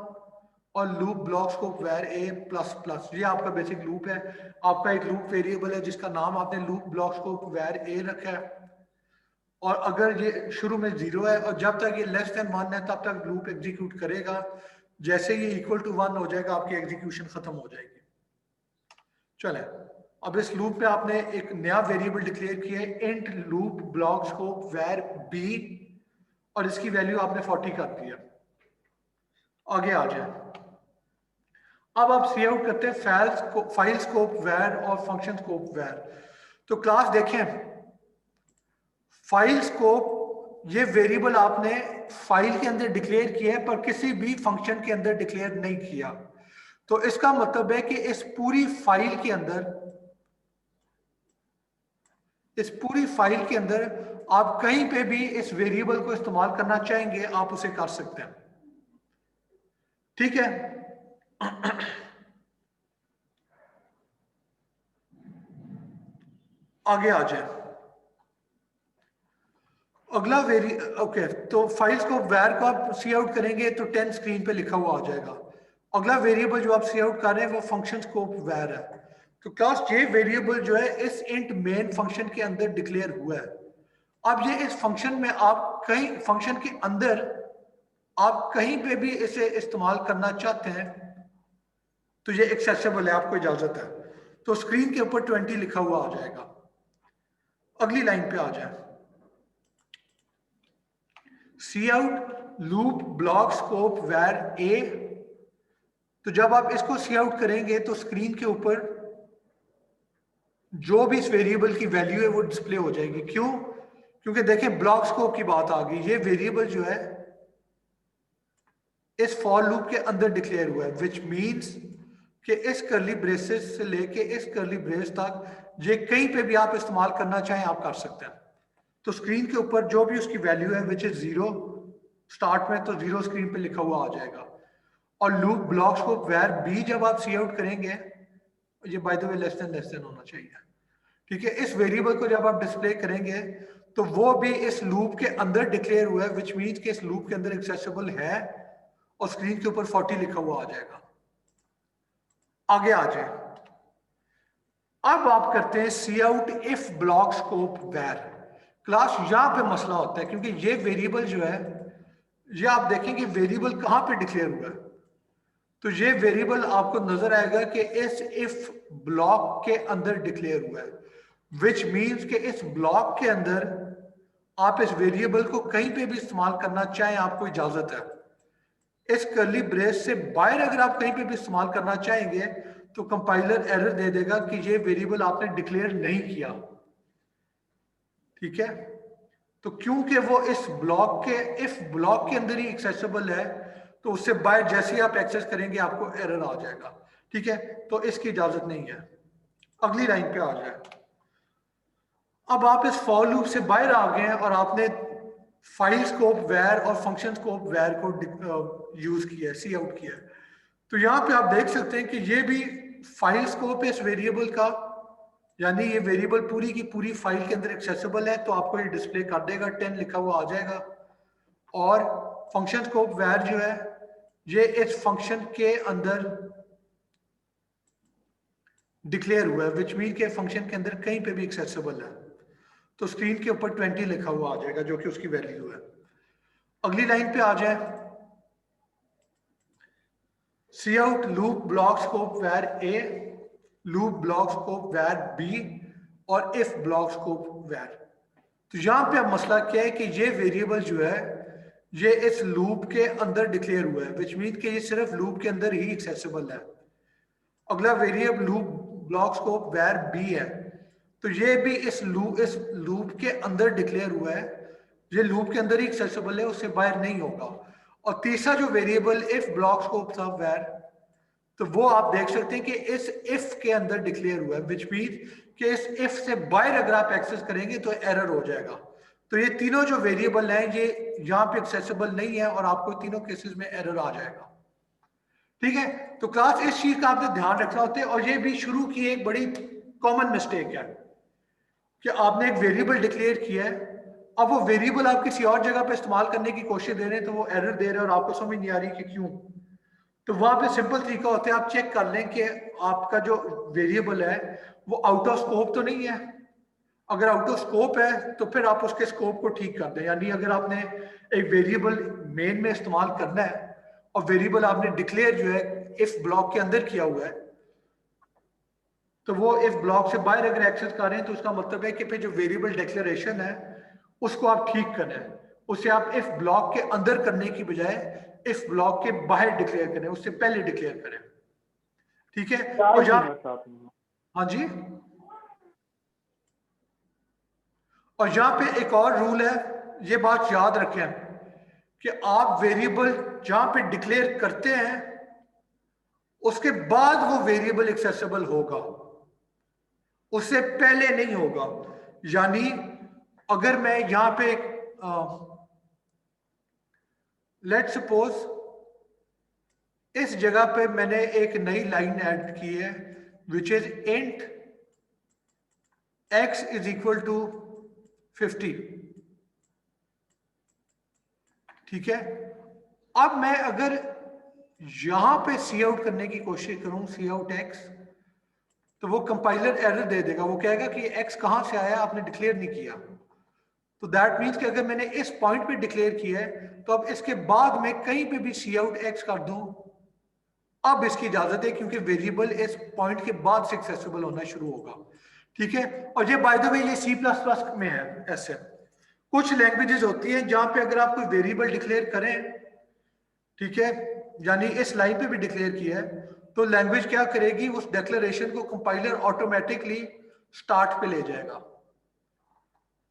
और loop block scope var a plus plus. ये आपका बेसिक लूप है। आपका एक लूप वेरिएबल है जिसका नाम आपने loop block scope var a रखा है और अगर ये शुरू में 0 है और जब तक ये लेस देन 1 है तब तक लूप एग्जीक्यूट करेगा। जैसे ये इक्वल टू 1 हो जाएगा आपकी एग्जीक्यूशन खत्म हो जाएगी। चले, अब इस लूप में आपने एक नया वेरिएबल डिक्लेयर किया है इंट लूप ब्लॉक स्कोप वैर b और इसकी वैल्यू आपने 40 कर दी है। आगे आ जाए, अब आप सी आउट करते हैं फाइल स्कोप वैर और फंक्शन स्कोप वैर। तो क्लास देखें, फाइल स्कोप ये वेरिएबल आपने फाइल के अंदर डिक्लेयर किया है पर किसी भी फंक्शन के अंदर डिक्लेयर नहीं किया। तो इसका मतलब है कि इस पूरी फाइल के अंदर आप कहीं पे भी इस वेरिएबल को इस्तेमाल करना चाहेंगे आप उसे कर सकते हैं। ठीक है, आगे आ जाए, अगला ओके, तो फाइल स्कोप वैर को आप सी आउट करेंगे तो 10 स्क्रीन पे लिखा हुआ आ जाएगा। अगला वेरिएबल जो आप सी आउट कर रहे हैं वो फंक्शन स्कोप वैर है। तो क्लास ये वेरिएबल जो है इस इंट मेन फंक्शन के अंदर डिक्लेयर हुआ है। अब ये इस फंक्शन में आप कहीं फंक्शन के अंदर आप कहीं पे भी इसे इस्तेमाल करना चाहते हैं तो ये एक्सेसिबल है, आपको इजाजत है। तो स्क्रीन के ऊपर 20 लिखा हुआ आ जाएगा। अगली लाइन पे आ जाए, सी out loop block scope var a। तो जब आप इसको सी आउट करेंगे तो स्क्रीन के ऊपर जो भी इस वेरिएबल की वैल्यू है वो डिस्प्ले हो जाएगी। क्यों? क्योंकि देखें ब्लॉक स्कोप की बात आ गई। ये वेरिएबल जो है इस फॉर लूप के अंदर डिक्लेयर हुआ है, विच मीन्स कि इस करली ब्रेसेस से लेके इस करली ब्रेस तक ये कहीं पे भी आप इस्तेमाल करना चाहें आप कर सकते हैं। तो स्क्रीन के ऊपर जो भी उसकी वैल्यू है विच इज 0 स्टार्ट में, तो 0 स्क्रीन पे लिखा हुआ आ जाएगा। और लूप ब्लॉक स्कोप वैर b जब आप सी आउट करेंगे, ये bye the way less than होना चाहिए। ठीक है, इस वेरिएबल को जब आप डिस्प्ले करेंगे तो वो भी इस लूप के अंदर डिक्लेयर हुआ है, विच मीन्स कि इस लूप के अंदर एक्सेसिबल है और स्क्रीन के ऊपर 40 लिखा हुआ आ जाएगा। आगे आ जाए, अब आप करते हैं सी आउट इफ ब्लॉक स्कोप वैर। क्लास यहां पे मसला होता है क्योंकि ये वेरिएबल जो है ये आप देखेंगे वेरिएबल कहां पे डिक्लेयर हुआ है। तो ये वेरिएबल आपको नजर आएगा कि इस इफ ब्लॉक के अंदर डिक्लेयर हुआ है, विच मीन्स कि इस ब्लॉक के अंदर आप इस वेरिएबल को कहीं पे भी इस्तेमाल करना चाहें आपको इजाजत है। इस कर्ली ब्रेस से बाहर अगर आप कहीं पे भी इस्तेमाल करना चाहेंगे तो कंपाइलर एरर दे देगा कि ये वेरिएबल आपने डिक्लेयर नहीं किया। ठीक है, तो क्योंकि वो इस ब्लॉक के इफ ब्लॉक के अंदर ही एक्सेसिबल है तो उससे बाहर जैसे ही आप एक्सेस करेंगे आपको एरर आ जाएगा। ठीक है, तो इसकी इजाजत नहीं है। अगली लाइन पे आ जाए, अब आप इस फॉर लूप से बाहर आ गए हैं और आपने फाइल स्कोप वैर और फंक्शन स्कोप वैर को यूज किया है, सी आउट किया है। तो यहाँ पे आप देख सकते हैं कि ये भी फाइल स्कोप है इस वेरिएबल का, यानी ये वेरिएबल पूरी की पूरी फाइल के अंदर एक्सेसिबल है तो आपको ये डिस्प्ले कर देगा, 10 लिखा हुआ आ जाएगा। और फंक्शन स्कोप वैर जो है ये इस फंक्शन के अंदर डिक्लेयर हुआ है, विच मीन के फंक्शन के अंदर कहीं पे भी एक्सेसिबल है। तो स्क्रीन के ऊपर 20 लिखा हुआ आ जाएगा जो कि उसकी वैल्यू है। अगली लाइन पे आ जाए, सी आउट लूप ब्लॉक स्कोप वैर ए, लूप ब्लॉक स्कोप वैर बी और इफ ब्लॉक स्कोप वैर। तो यहां पे अब मसला क्या है कि ये वेरिएबल जो है ये इस लूप के अंदर डिक्लेयर हुआ है, विच मीन कि ये सिर्फ लूप के अंदर ही एक्सेसिबल है। अगला वेरिएबल लूप ब्लॉक स्कोप वैर बी है, तो ये भी इस लूप के अंदर डिक्लेयर हुआ है, ये लूप के अंदर ही एक्सेसिबल है, उससे बाहर नहीं होगा। और तीसरा जो वेरिएबल इफ ब्लॉक स्कोप था वैर, तो वो आप देख सकते हैं कि इस इफ के अंदर डिक्लेयर हुआ है, विच मीन कि इस इफ से बाहर अगर आप एक्सेस करेंगे तो एरर हो जाएगा। तो ये तीनों जो वेरिएबल हैं ये यहाँ पे एक्सेसिबल नहीं है और आपको तीनों केसेस में एरर आ जाएगा। ठीक है, तो क्लास इस चीज का आपने ध्यान रखना होता है। और ये भी शुरू की एक बड़ी कॉमन मिस्टेक है कि आपने एक वेरिएबल डिक्लेयर किया है, अब वो वेरिएबल आप किसी और जगह पे इस्तेमाल करने की कोशिश दे रहे हैं तो वो एरर दे रहे हैं और आपको समझ नहीं आ रही कि क्यों। तो वहां पे सिंपल तरीका होता है, आप चेक कर लें कि आपका जो वेरिएबल है वो आउट ऑफ स्कोप तो नहीं है। अगर आउट ऑफ स्कोप है तो फिर आप उसके स्कोप को ठीक कर दें। यानी अगर आपने एक वेरिएबल मेन में इस्तेमाल करना है और वेरिएबल आपने डिक्लेयर जो है इफ ब्लॉक के अंदर किया हुआ है, तो वो इफ ब्लॉक से बाहर अगर एक्सेस कर रहे हैं तो उसका मतलब है कि फिर जो वेरिएबल डिक्लेरेशन है उसको आप ठीक करें, उसे आप इफ ब्लॉक के अंदर करने की बजाय इफ ब्लॉक के बाहर डिक्लेयर करें, उससे पहले डिक्लेयर करें। ठीक है, और हाँ जी, और यहां पे एक और रूल है, ये बात याद रखें कि आप वेरिएबल जहां पे डिक्लेयर करते हैं उसके बाद वो वेरिएबल एक्सेसिबल होगा, उससे पहले नहीं होगा। यानी अगर मैं यहां पे लेट सपोज इस जगह पे मैंने एक नई लाइन ऐड की है which is int x is equal to 50। ठीक है, अब मैं अगर यहां पे सी आउट करने की कोशिश करूं, सी आउट x, तो वो कंपाइलर एरर दे देगा, वो कहेगा कि x कहां से आया, आपने डिक्लेयर नहीं किया। तो दैट मीन्स कि अगर मैंने इस पॉइंट पे डिक्लेयर किया है तो अब इसके बाद मैं कहीं पे भी सी आउट x कर दूं, अब इसकी इजाजत है क्योंकि वेरिएबल इस पॉइंट के बाद से एक्सेसिबल होना शुरू होगा। ठीक है, और ये बाय द वे ये C++ में है। ऐसे कुछ लैंग्वेजेस होती हैं जहां पे अगर आप कोई वेरिएबल डिक्लेयर करें, ठीक है, यानी इस लाइन पे भी डिक्लेयर किया है, तो लैंग्वेज क्या करेगी, उस डिक्लेरेशन को कंपाइलर ऑटोमेटिकली स्टार्ट पे ले जाएगा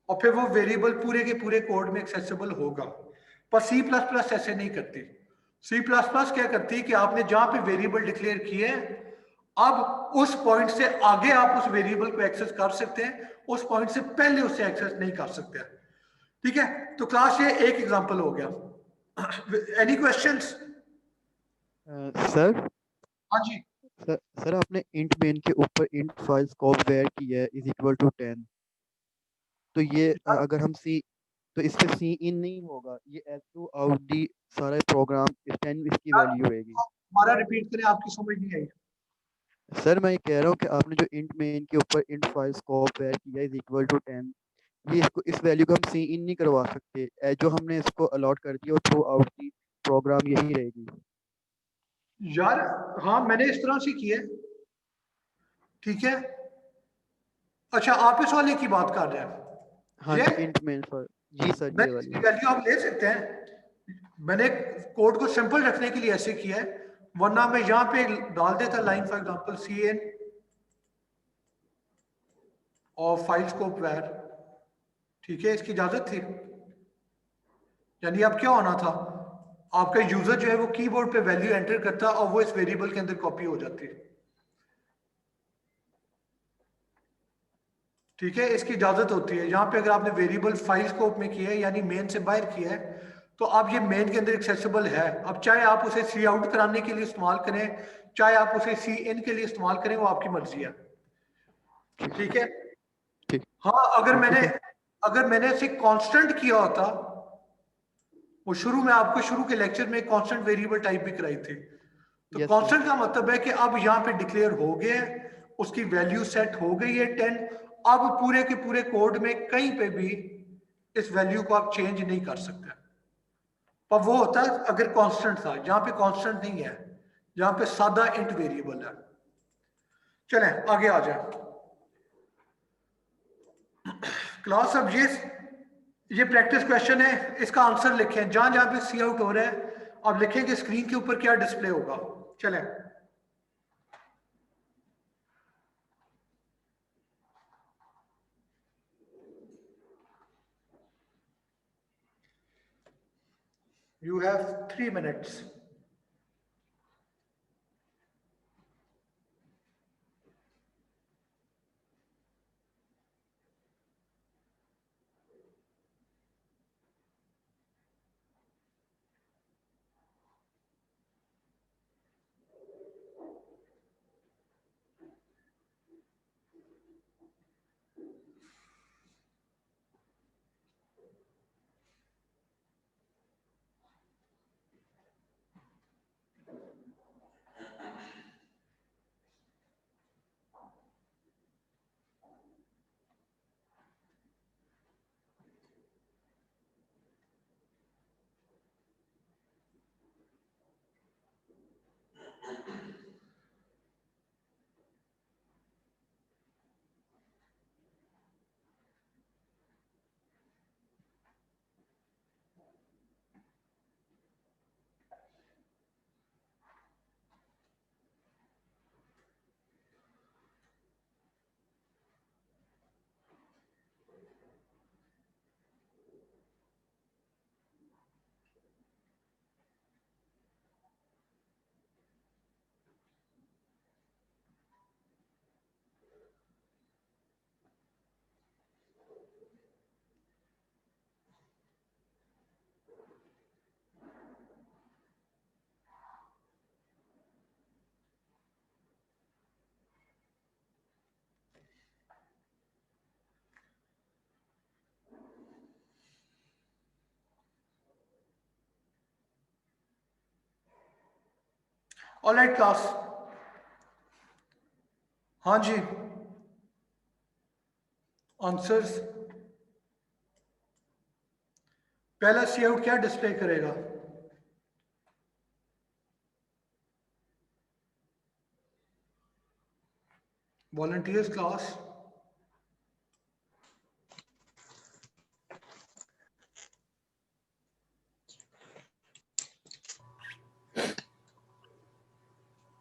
और फिर वो वेरिएबल पूरे के पूरे कोड में एक्सेसिबल होगा। पर C++ ऐसे नहीं करती। C++ क्या करती है कि आपने जहां पे वेरिएबल डिक्लेयर किए अब उस पॉइंट से आगे आप उस वेरिएबल को एक्सेस कर सकते हैं, उस पॉइंट से पहले उसे एक्सेस नहीं कर सकते। ठीक है, तो क्लास ये एक एग्जांपल हो गया। Any questions? सर हाँ जी, सर आपने इंट मेन के ऊपर इंट फाइल स्कोप वेयर किया है इज इक्वल टू 10, तो ये अगर हम सी, तो इस पे सी इन नहीं होगा, ये एस टू आउट डी सारा प्रोग्राम इस 10 इसकी वैल्यू होगी। हमारा रिपीट करें, आपकी समझ नहीं आई। सर मैं ये कह रहा हूँ कि आपने जो इंट मेन के ऊपर इंट फाइल स्कोप वेयर किया इज इक्वल टू 10, ये इसको इस वैल्यू को हम सी इन नहीं करवा सकते, जो हमने इसको अलॉट कर दिया वो थ्रू आउट दी प्रोग्राम यही रहेगी। यार हाँ, मैंने इस तरह से किया। ठीक है, अच्छा आप इस वाले की बात कर रहे हैं? हाँ ये जी, इंट मेन फॉर, जी सर ये वाली। इसकी वैल्यू आप ले सकते हैं। मैंने कोड को सिंपल रखने के लिए ऐसे किया है, वरना मैं यहां पे डाल देता लाइन फॉर एग्जांपल cin और फाइल स्कोप वैर। ठीक है, इसकी इजाजत थी। यानी अब क्या होना था, आपका यूजर जो है वो कीबोर्ड पे वैल्यू एंटर करता और वो इस वेरिएबल के अंदर कॉपी हो जाती। ठीक है, इसकी इजाजत होती है। यहां पे अगर आपने वेरिएबल फाइल स्कोप में किया है यानी मेन से बाहर किया है, तो अब ये मेन के अंदर एक्सेसिबल है। अब चाहे आप उसे सी आउट कराने के लिए इस्तेमाल करें, चाहे आप उसे सी इन के लिए इस्तेमाल करें, वो आपकी मर्जी है। ठीक है, ठीक। हाँ, अगर मैंने इसे कांस्टेंट किया होता, वो शुरू में आपको शुरू के लेक्चर में कांस्टेंट वेरिएबल टाइप भी कराई थी। तो Yes, कांस्टेंट का मतलब है कि अब यहाँ पे डिक्लेयर हो गया है, उसकी वैल्यू सेट हो गई है 10। अब पूरे के पूरे कोड में कहीं पे भी इस वैल्यू को आप चेंज नहीं कर सकते। पर वो होता है अगर कांस्टेंट था, जहां पे कांस्टेंट नहीं है, जहां पे सादा इंट वेरिएबल है। चलें आगे आ जाए क्लास। अब ये प्रैक्टिस क्वेश्चन है, इसका आंसर लिखें। जहां जहां पे सी आउट हो रहा है अब लिखेंगे स्क्रीन के ऊपर क्या डिस्प्ले होगा। चलें you have 3 minutes. Alright class. हाँ जी, आंसर्स। पहला सी आउट क्या डिस्प्ले करेगा? Volunteers class.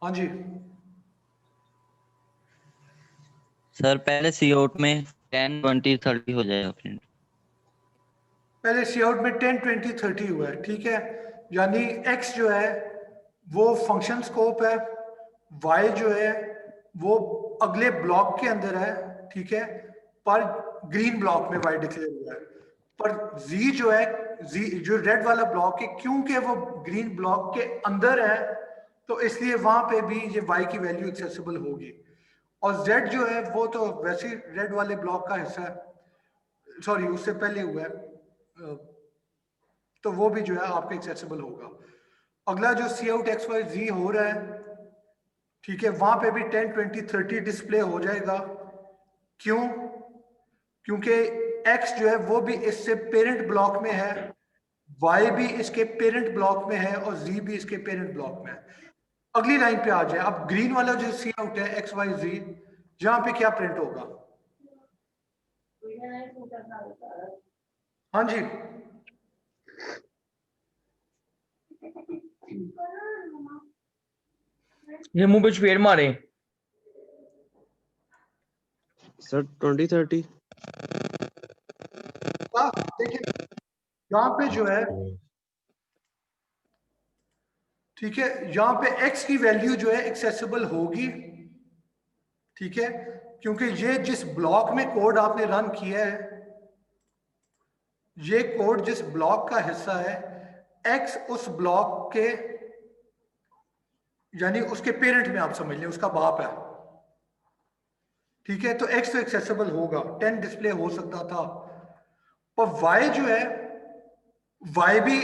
हाँ जी, सर पहले सी आउट में 10 20 30 हो जाएगा प्रिंट। पहले सी आउट में 10 20 30 हुआ है, ठीक है। यानी x जो है वो फंक्शन स्कोप है, y जो है वो अगले ब्लॉक के अंदर है, ठीक है, पर ग्रीन ब्लॉक में y डिक्लेयर हुआ है। पर z जो है, z जो रेड वाला ब्लॉक है, क्योंकि वो ग्रीन ब्लॉक के अंदर है तो इसलिए वहां पे भी ये y की वैल्यू एक्सेसिबल होगी। और z जो है वो तो वैसे रेड वाले ब्लॉक का हिस्सा है, सॉरी उससे पहले हुआ है, तो वो भी जो है आपका एक्सेसिबल होगा। अगला जो सी आउट एक्स वाई जी हो रहा है, ठीक है, वहां पे भी 10 20 30 डिस्प्ले हो जाएगा। क्यों? क्योंकि x जो है वो भी इससे पेरेंट ब्लॉक में है, y भी इसके पेरेंट ब्लॉक में है और z भी इसके पेरेंट ब्लॉक में है। अगली लाइन पे आ जाए। अब ग्रीन वाला जो सी आउट है एक्स वाई जी, जहां पे क्या प्रिंट होगा? हाँ जी, ये मुंह पे चपेट मारे। सर 20 30 देखिए यहाँ पे जो है, ठीक है, यहाँ पे x की वैल्यू जो है एक्सेसिबल होगी, ठीक है, क्योंकि ये जिस ब्लॉक में कोड आपने रन किया है, ये कोड जिस ब्लॉक का हिस्सा है, x उस ब्लॉक के यानी उसके पेरेंट में आप समझ लें, उसका बाप है, ठीक है। तो x तो एक्सेसिबल होगा, 10 डिस्प्ले हो सकता था। पर y जो है, y भी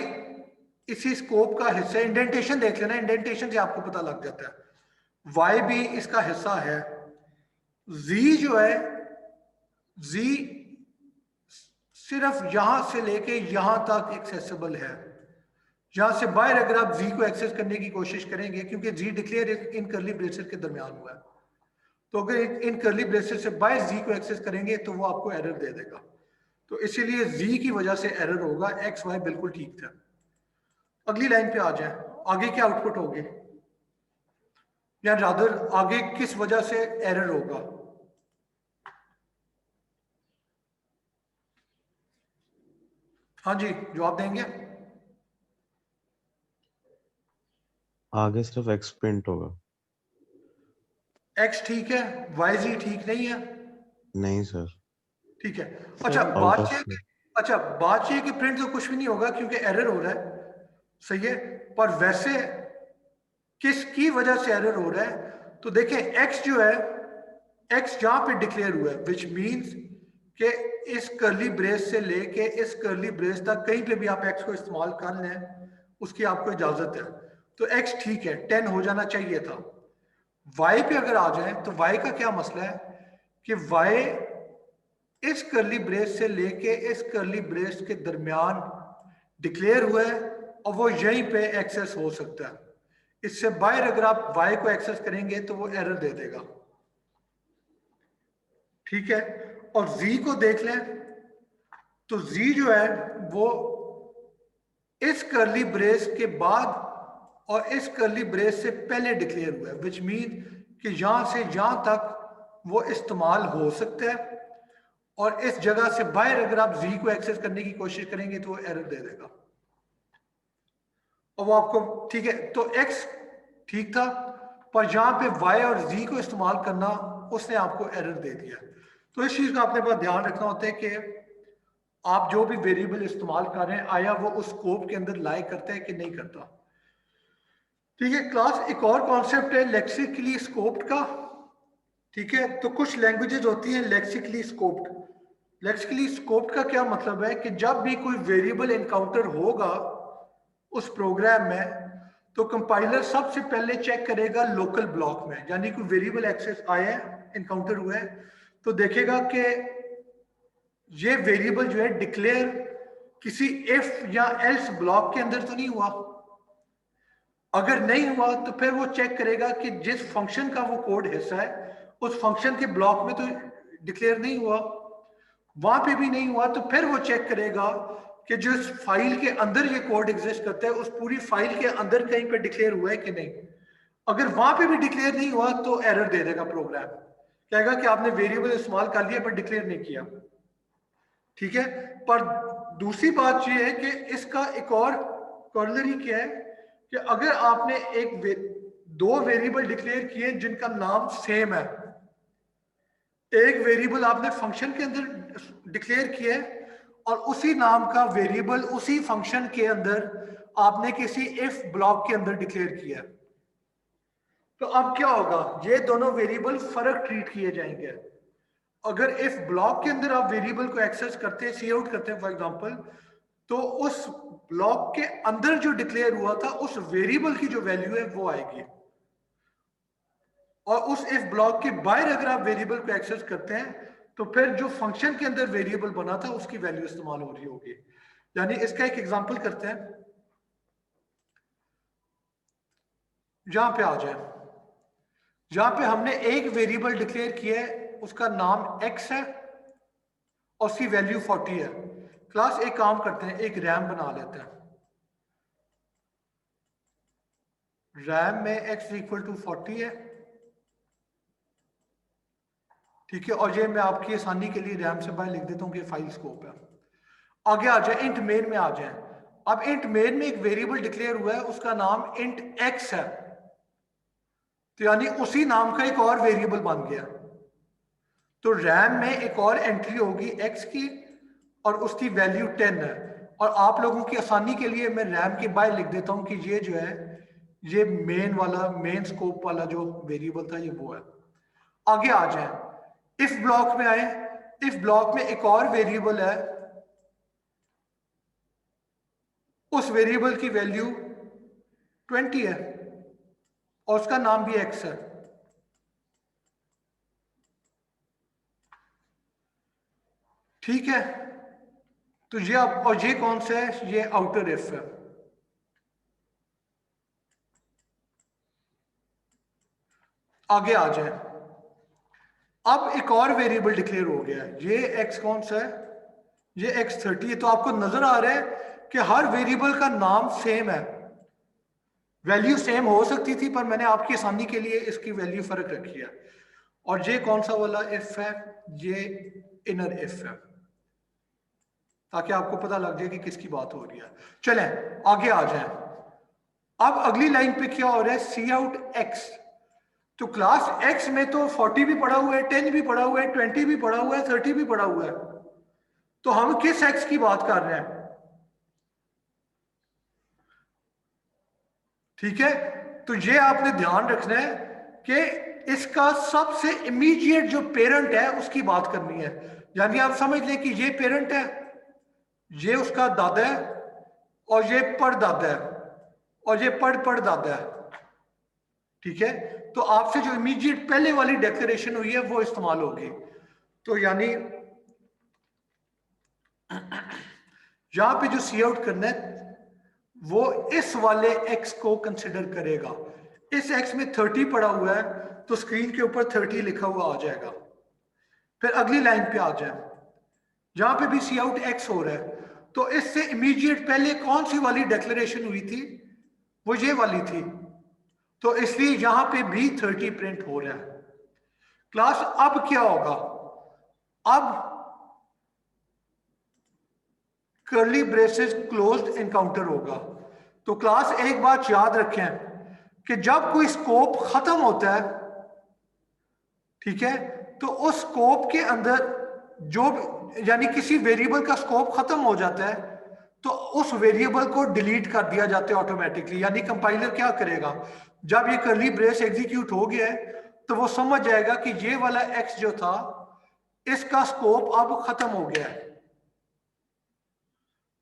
इसी स्कोप का हिस्सा। इंडेंटेशन देख लेना, इंडेंटेशन से आपको पता लग जाता है। वाई भी इसका हिस्सा है। जी जो है, जी सिर्फ यहां से लेके यहां तक एक्सेसिबल है। यहां से बाहर अगर आप जी को एक्सेस करने की कोशिश करेंगे, क्योंकि जी डिक्लेयर इन करली ब्रेसेस के दरमियान हुआ है, तो अगर इन करली ब्रेसेस से बाहर जी को एक्सेस करेंगे तो वो आपको एरर दे देगा। तो इसीलिए जी की वजह से एरर होगा, एक्स वाई बिल्कुल ठीक था। अगली लाइन पे आ जाए, आगे क्या आउटपुट होगी, या रादर आगे किस वजह से एरर होगा। हाँ जी, जवाब देंगे। आगे सिर्फ एक्स प्रिंट होगा। एक्स ठीक है, वाई जी ठीक नहीं है। नहीं सर। ठीक है, अच्छा आउट बात ऑफ ये है बात ये है कि प्रिंट तो कुछ भी नहीं होगा क्योंकि एरर हो रहा है, सही है। पर वैसे किसकी वजह से एरर हो रहा है, तो देखें एक्स जो है, एक्स जहां पे डिक्लेयर हुआ है, विच मींस कि इस करली ब्रेस से लेके इस करली ब्रेस तक कहीं पे भी आप एक्स को इस्तेमाल कर लें, उसकी आपको इजाजत है। तो एक्स ठीक है, 10 हो जाना चाहिए था। वाई पे अगर आ जाए तो वाई का क्या मसला है कि वाई इस करली ब्रेस से लेके इस करली ब्रेस के दरमियान डिक्लेयर हुआ है और वो यहीं पे एक्सेस हो सकता है। इससे बाहर अगर आप y को एक्सेस करेंगे तो वो एरर दे देगा, ठीक है। और z को देख लें तो z जो है वो इस करली ब्रेस के बाद और इस करली ब्रेस से पहले डिक्लेयर हुआ है, विच मीन कि यहां से यहां तक वो इस्तेमाल हो सकता है। और इस जगह से बाहर अगर आप z को एक्सेस करने की कोशिश करेंगे तो वो एरर दे देगा। और वो आपको ठीक है, तो x ठीक था, पर जहां पे y और z को इस्तेमाल करना उसने आपको एरर दे दिया। तो इस चीज का आपने पास ध्यान रखना होता है कि आप जो भी वेरिएबल इस्तेमाल कर रहे हैं आया वो उस स्कोप के अंदर लाई करता है कि नहीं करता। ठीक है क्लास, एक और कॉन्सेप्ट है लेक्सिकली स्कोप्ड का। ठीक है, तो कुछ लैंग्वेजेस होती हैं लेक्सिकली स्कोप्ड। लेक्सिकली स्कोप्ड का क्या मतलब है कि जब भी कोई वेरिएबल एनकाउंटर होगा उस प्रोग्राम में, तो कंपाइलर सबसे पहले चेक करेगा लोकल ब्लॉक में, यानी कोई वेरिएबल एक्सेस आया है, एनकाउंटर हुआ है, तो देखेगा कि ये वेरिएबल जो है डिक्लेयर किसी इफ या एल्स ब्लॉक के अंदर तो नहीं हुआ। अगर नहीं हुआ तो फिर वो चेक करेगा कि जिस फंक्शन का वो कोड हिस्सा है उस फंक्शन के ब्लॉक में तो डिक्लेयर नहीं हुआ। वहां पे भी नहीं हुआ तो फिर वो चेक करेगा कि जो इस फाइल के अंदर ये कोड एग्जिस्ट करता है उस पूरी फाइल के अंदर कहीं पे डिक्लेयर हुआ है कि नहीं। अगर वहां पे भी डिक्लेयर नहीं हुआ तो एरर दे देगा प्रोग्राम, कहेगा कि आपने वेरिएबल इस्तेमाल कर लिया पर डिक्लेयर नहीं किया। ठीक है, पर दूसरी बात यह है कि इसका एक और कॉर्नरी क्या है कि अगर आपने दो वेरिएबल डिक्लेयर किए जिनका नाम सेम है, एक वेरिएबल आपने फंक्शन के अंदर डिक्लेयर किया है और उसी नाम का वेरिएबल उसी फंक्शन के अंदर आपने किसी इफ ब्लॉक के अंदर डिक्लेयर किया, तो अब क्या होगा, ये दोनों वेरिएबल फर्क ट्रीट किए जाएंगे। अगर इफ ब्लॉक के अंदर आप वेरिएबल को एक्सेस करते हैं, सी आउट करते हैं फॉर एग्जांपल, तो उस ब्लॉक के अंदर जो डिक्लेयर हुआ था उस वेरिएबल की जो वैल्यू है वो आएगी। और उस इफ ब्लॉक के बाहर अगर आप वेरिएबल को एक्सेस करते हैं तो फिर जो फंक्शन के अंदर वेरिएबल बना था उसकी वैल्यू इस्तेमाल हो रही होगी। यानी इसका एक एग्जांपल करते हैं, यहां पे आ जाए, जहां पे हमने एक वेरिएबल डिक्लेयर किया है उसका नाम x है और उसकी वैल्यू 40 है। क्लास एक काम करते हैं, एक रैम बना लेते हैं। रैम में x इक्वल टू 40 है, ठीक है। और ये मैं आपकी आसानी के लिए रैम से बाहर लिख देता हूं कि फाइल स्कोप है। आगे आ जाए, इंट मेन में आ जाए। अब इंट मेन में एक वेरिएबल डिक्लेयर हुआ है उसका नाम इंट x है, तो यानी उसी नाम का एक और वेरिएबल बन गया। तो रैम में एक और एंट्री होगी x की और उसकी वैल्यू 10 है। और आप लोगों की आसानी के लिए मैं रैम के बाहर लिख देता हूं कि ये जो है ये मेन वाला, मेन स्कोप वाला जो वेरिएबल था ये वो है। आगे आ जाए, इफ ब्लॉक में आए, इफ ब्लॉक में एक और वेरिएबल है उस वेरिएबल की वैल्यू 20 है और उसका नाम भी x है। ठीक है, तो ये अब, और ये कौन सा है, ये आउटर इफ है। आगे आ जाए, अब एक और वेरिएबल डिक्लेयर हो गया है, ये x कौन सा है, ये x30 है। तो आपको नजर आ रहा है कि हर वेरिएबल का नाम सेम है, वैल्यू सेम हो सकती थी पर मैंने आपकी आसानी के लिए इसकी वैल्यू फर्क रखी है। और ये कौन सा वाला इफ है, ये इनर इफ है, ताकि आपको पता लग जाए कि किसकी बात हो रही है। चलें आगे आ जाएं। अब अगली लाइन पे क्या हो रहा है, सी आउट एक्स। तो क्लास x में तो 40 भी पड़ा हुआ है, 10 भी पड़ा हुआ है, 20 भी पड़ा हुआ है, 30 भी पड़ा हुआ है। तो हम किस x की बात कर रहे हैं? ठीक है, तो ये आपने ध्यान रखना है कि इसका सबसे इमीडिएट जो पेरेंट है उसकी बात करनी है। यानी आप समझ लें कि ये पेरेंट है, ये उसका दादा है, और ये परदादा है, और ये परदादा है। ठीक है, तो आपसे जो इमीडिएट पहले वाली डेक्लेरेशन हुई है वो इस्तेमाल होगी। तो यानी यहां पे जो सी आउट करना है वो इस वाले x को कंसिडर करेगा। इस x में 30 पड़ा हुआ है तो स्क्रीन के ऊपर 30 लिखा हुआ आ जाएगा। फिर अगली लाइन पे आ जाए, जहां पे भी सी आउट x हो रहा है, तो इससे इमीडिएट पहले कौन सी वाली डेक्लेरेशन हुई थी, वो ये वाली थी, तो इसलिए यहां पे भी 30 प्रिंट हो रहा है। क्लास अब क्या होगा, अब कर्ली ब्रेसेस क्लोज्ड एनकाउंटर होगा। तो क्लास एक बात याद रखें कि जब कोई स्कोप खत्म होता है, ठीक है, तो उस स्कोप के अंदर जो, यानी किसी वेरिएबल का स्कोप खत्म हो जाता है तो उस वेरिएबल को डिलीट कर दिया जाता है ऑटोमेटिकली। यानी कंपाइलर क्या करेगा, जब ये कर्ली ब्रेस एग्जीक्यूट हो गया है तो वो समझ जाएगा कि ये वाला एक्स जो था इसका स्कोप अब खत्म हो गया है।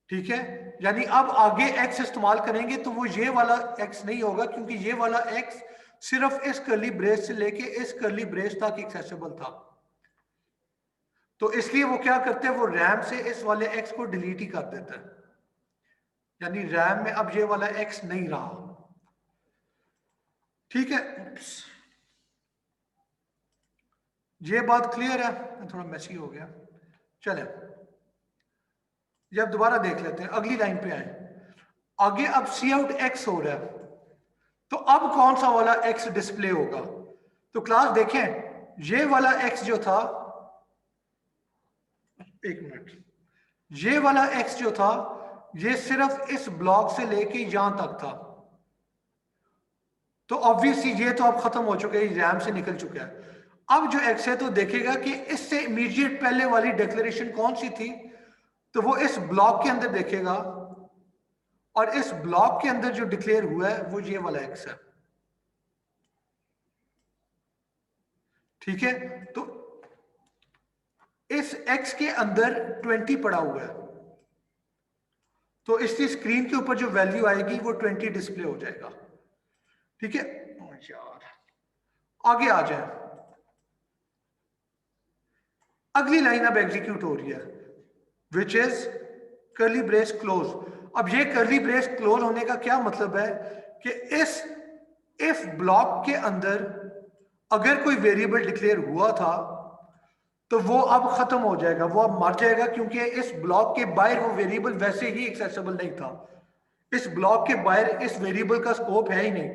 ठीक है, यानी अब आगे x इस्तेमाल करेंगे तो वो ये वाला x नहीं होगा, क्योंकि ये वाला x सिर्फ इस कर्ली ब्रेस से लेके इस कर्ली ब्रेस तक एक्सेसिबल था। तो इसलिए वो क्या करते हैं, वो रैम से इस वाले x को डिलीट ही कर देता है, यानी रैम में अब ये वाला x नहीं रहा। ठीक है, ये बात क्लियर है, थोड़ा मैसी हो गया। चलें जब दोबारा देख लेते हैं, अगली लाइन पे आए। आगे अब सी आउट एक्स हो रहा है, तो अब कौन सा वाला एक्स डिस्प्ले होगा। तो क्लास देखें, ये वाला एक्स जो था, एक मिनट, ये वाला एक्स जो था ये सिर्फ इस ब्लॉक से लेके यहां तक था। तो ऑब्वियसली ये तो अब खत्म हो चुका है, रैम से निकल चुका है। अब जो एक्स है तो देखेगा कि इससे इमीडिएट पहले वाली डिक्लेरेशन कौन सी थी, तो वो इस ब्लॉक के अंदर देखेगा, और इस ब्लॉक के अंदर जो डिक्लेयर हुआ है वो ये वाला एक्स है। ठीक है, तो इस एक्स के अंदर 20 पड़ा हुआ है, तो इसकी स्क्रीन के ऊपर जो वैल्यू आएगी वो 20 डिस्प्ले हो जाएगा। ठीक है यार, आगे आ जाए, अगली लाइन अब एग्जीक्यूट हो रही है, which is curly brace close. अब ये कर्ली ब्रेस क्लोज होने का क्या मतलब है कि इस इफ ब्लॉक के अंदर अगर कोई वेरिएबल डिक्लेयर हुआ था तो वो अब खत्म हो जाएगा, वो अब मर जाएगा, क्योंकि इस ब्लॉक के बाहर वो वेरिएबल वैसे ही एक्सेसिबल नहीं था। इस ब्लॉक के बाहर इस वेरिएबल का स्कोप है ही नहीं।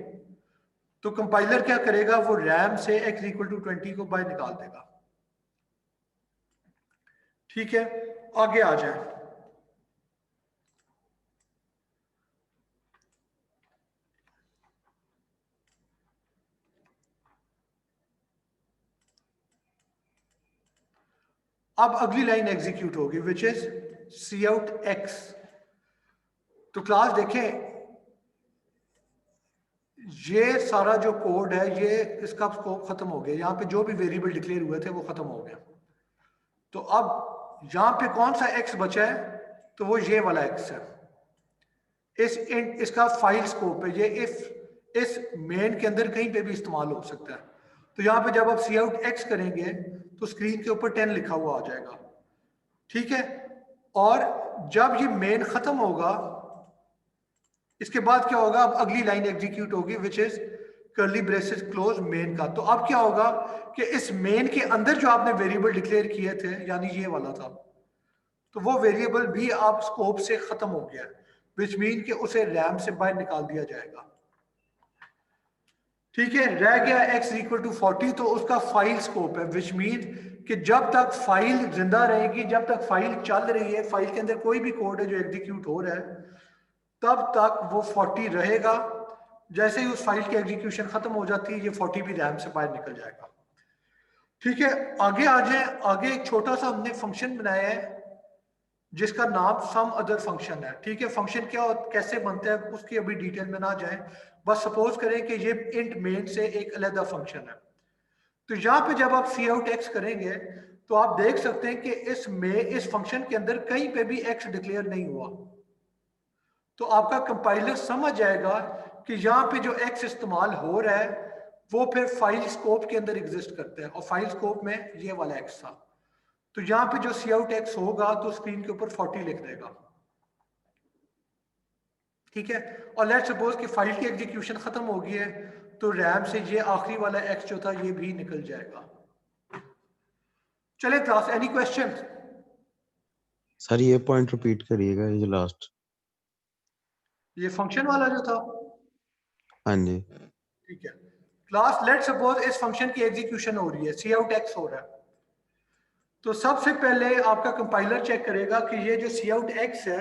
तो कंपाइलर क्या करेगा, वो रैम से x इक्वल टू 20 को बाहर निकाल देगा। ठीक है, आगे आ जाए, अब अगली लाइन एग्जीक्यूट होगी, which is cout x. तो क्लास देखें, ये सारा जो कोड है ये इसका स्कोप खत्म हो गया, यहां पे जो भी वेरिएबल डिक्लेयर हुए थे वो खत्म हो गया। तो अब यहां पे कौन सा एक्स बचा है, तो वो ये वाला एक्स है। इसका फाइल स्कोप है, ये इस मेन के अंदर कहीं पे भी इस्तेमाल हो सकता है। तो यहाँ पे जब आप सी आउट एक्स करेंगे तो स्क्रीन के ऊपर 10 लिखा हुआ आ जाएगा, ठीक है। और जब ये मेन खत्म होगा, इसके बाद क्या होगा, अब अगली लाइन एग्जीक्यूट होगी which is curly braces close main का। तो अब क्या होगा कि इस मेन के अंदर जो आपने वेरिएबल डिक्लेयर किए थे, यानी ये वाला था, तो वो वेरिएबल भी आप स्कोप से खत्म हो गया, विच मीन कि उसे रैम से बाहर निकाल दिया जाएगा, ठीक है। रह गया x इक्वल टू 40, तो उसका फाइल स्कोप है, विच मीन कि जब तक फाइल जिंदा रहेगी, जब तक फाइल चल रही है, फाइल के अंदर कोई भी कोड है जो एग्जीक्यूट हो रहा है, तब तक वो 40 रहेगा। जैसे ही उस फाइल की एग्जीक्यूशन खत्म हो जाती है, ये 40 भी रैम से बाहर निकल जाएगा, ठीक है। आगे आ जाए, आगे एक छोटा सा हमने फंक्शन बनाया है जिसका नाम सम अदर फंक्शन है, ठीक है। फंक्शन क्या और कैसे बनता है उसकी अभी डिटेल में ना जाए, बस सपोज करें कि ये इंट मेन से एक अलग फंक्शन है। तो यहाँ पे जब आप सी आउट एक्स करेंगे तो आप देख सकते हैं कि इस फंक्शन के अंदर कहीं पे भी एक्स डिक्लेयर नहीं हुआ। तो आपका कंपाइलर समझ जाएगा कि यहाँ पे जो एक्स इस्तेमाल हो रहा है वो फिर फाइल स्कोप के अंदर एग्जिस्ट करता है, और फाइल स्कोप में ये वाला एक्स था। तो यहाँ पे जो सी आउट एक्स होगा तो स्क्रीन के ऊपर 40 लिख देगा, ठीक है। और लेट्स सपोज कि फाइल की एग्जीक्यूशन खत्म हो गई है, तो रैम से ये आखिरी वाला एक्स जो था ये भी निकल जाएगा। चले क्लास, एनी क्वेश्चन? सर ये पॉइंट रिपीट करिएगा, ये जो लास्ट। ये फंक्शन वाला जो था, हाँ जी। ठीक है। क्लास लेट सपोज इस फंक्शन की एग्जीक्यूशन हो रही है, सी आउट एक्स हो रहा है, तो सबसे पहले आपका कंपाइलर चेक करेगा कि ये जो सी आउट एक्स है,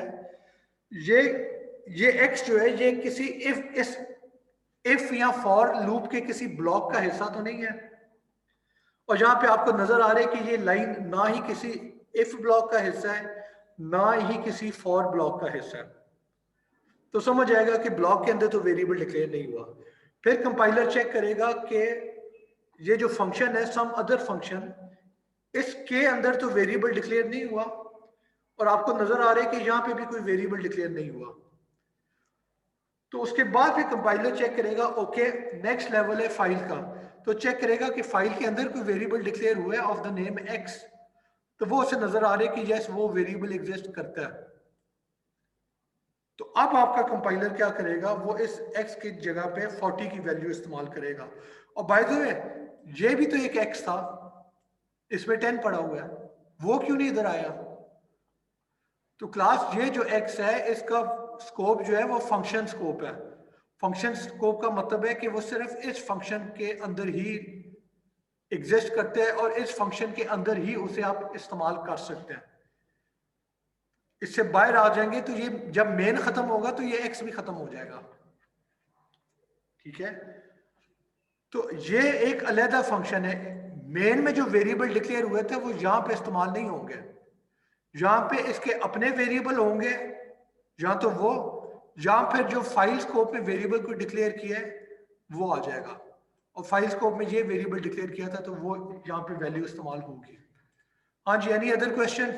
ये एक्स जो है ये किसी इफ या फॉर लूप के किसी ब्लॉक का हिस्सा तो नहीं है। और यहाँ पे आपको नजर आ रहा है कि ये लाइन ना ही किसी इफ ब्लॉक का हिस्सा है, ना ही किसी फॉर ब्लॉक का हिस्सा है, तो समझ आएगा कि ब्लॉक के अंदर तो वेरिएबल डिक्लेयर नहीं हुआ। फिर कंपाइलर चेक करेगा कि ये जो फंक्शन है सम अदर फंक्शन, इसके अंदर तो वेरिएबल डिक्लेयर नहीं हुआ, और आपको नजर आ रहा है कि यहाँ पे भी कोई वेरिएबल डिक्लेयर नहीं हुआ। तो उसके बाद फिर कंपाइलर चेक करेगा, ओके नेक्स्ट लेवल है फाइल का, तो चेक करेगा कि फाइल के अंदर कोई वेरिएबल डिक्लेयर हुआ है ऑफ द नेम एक्स, तो वो उसे नजर आ रहा है कि यस वो वेरिएबल एग्जिस्ट करता है। तो अब आपका कंपाइलर क्या करेगा, वो इस x की जगह पे 40 की वैल्यू इस्तेमाल करेगा। और बाय द वे ये भी तो एक x था, इसमें 10 पड़ा हुआ है, वो क्यों नहीं इधर आया? तो क्लास ये जो x है इसका स्कोप जो है वो फंक्शन स्कोप है। फंक्शन स्कोप का मतलब है कि वो सिर्फ इस फंक्शन के अंदर ही एग्जिस्ट करते हैं और इस फंक्शन के अंदर ही उसे आप इस्तेमाल कर सकते हैं। इससे बाहर आ जाएंगे तो ये जब मेन खत्म होगा तो ये एक्स भी खत्म हो जाएगा, ठीक है। तो ये एक अलग फंक्शन है। मेन में जो वेरिएबल डिक्लेयर हुए थे वो यहाँ पे इस्तेमाल नहीं होंगे, यहाँ पे इसके अपने वेरिएबल होंगे, या तो वो या फिर जो फाइल स्कोप में वेरिएबल को डिक्लेयर किया है वो आ जाएगा, और फाइल स्कोप में ये वेरिएबल डिक्लेयर किया था तो वो यहाँ पे वैल्यू इस्तेमाल होगी। हाँ जी, एनी अदर क्वेश्चन?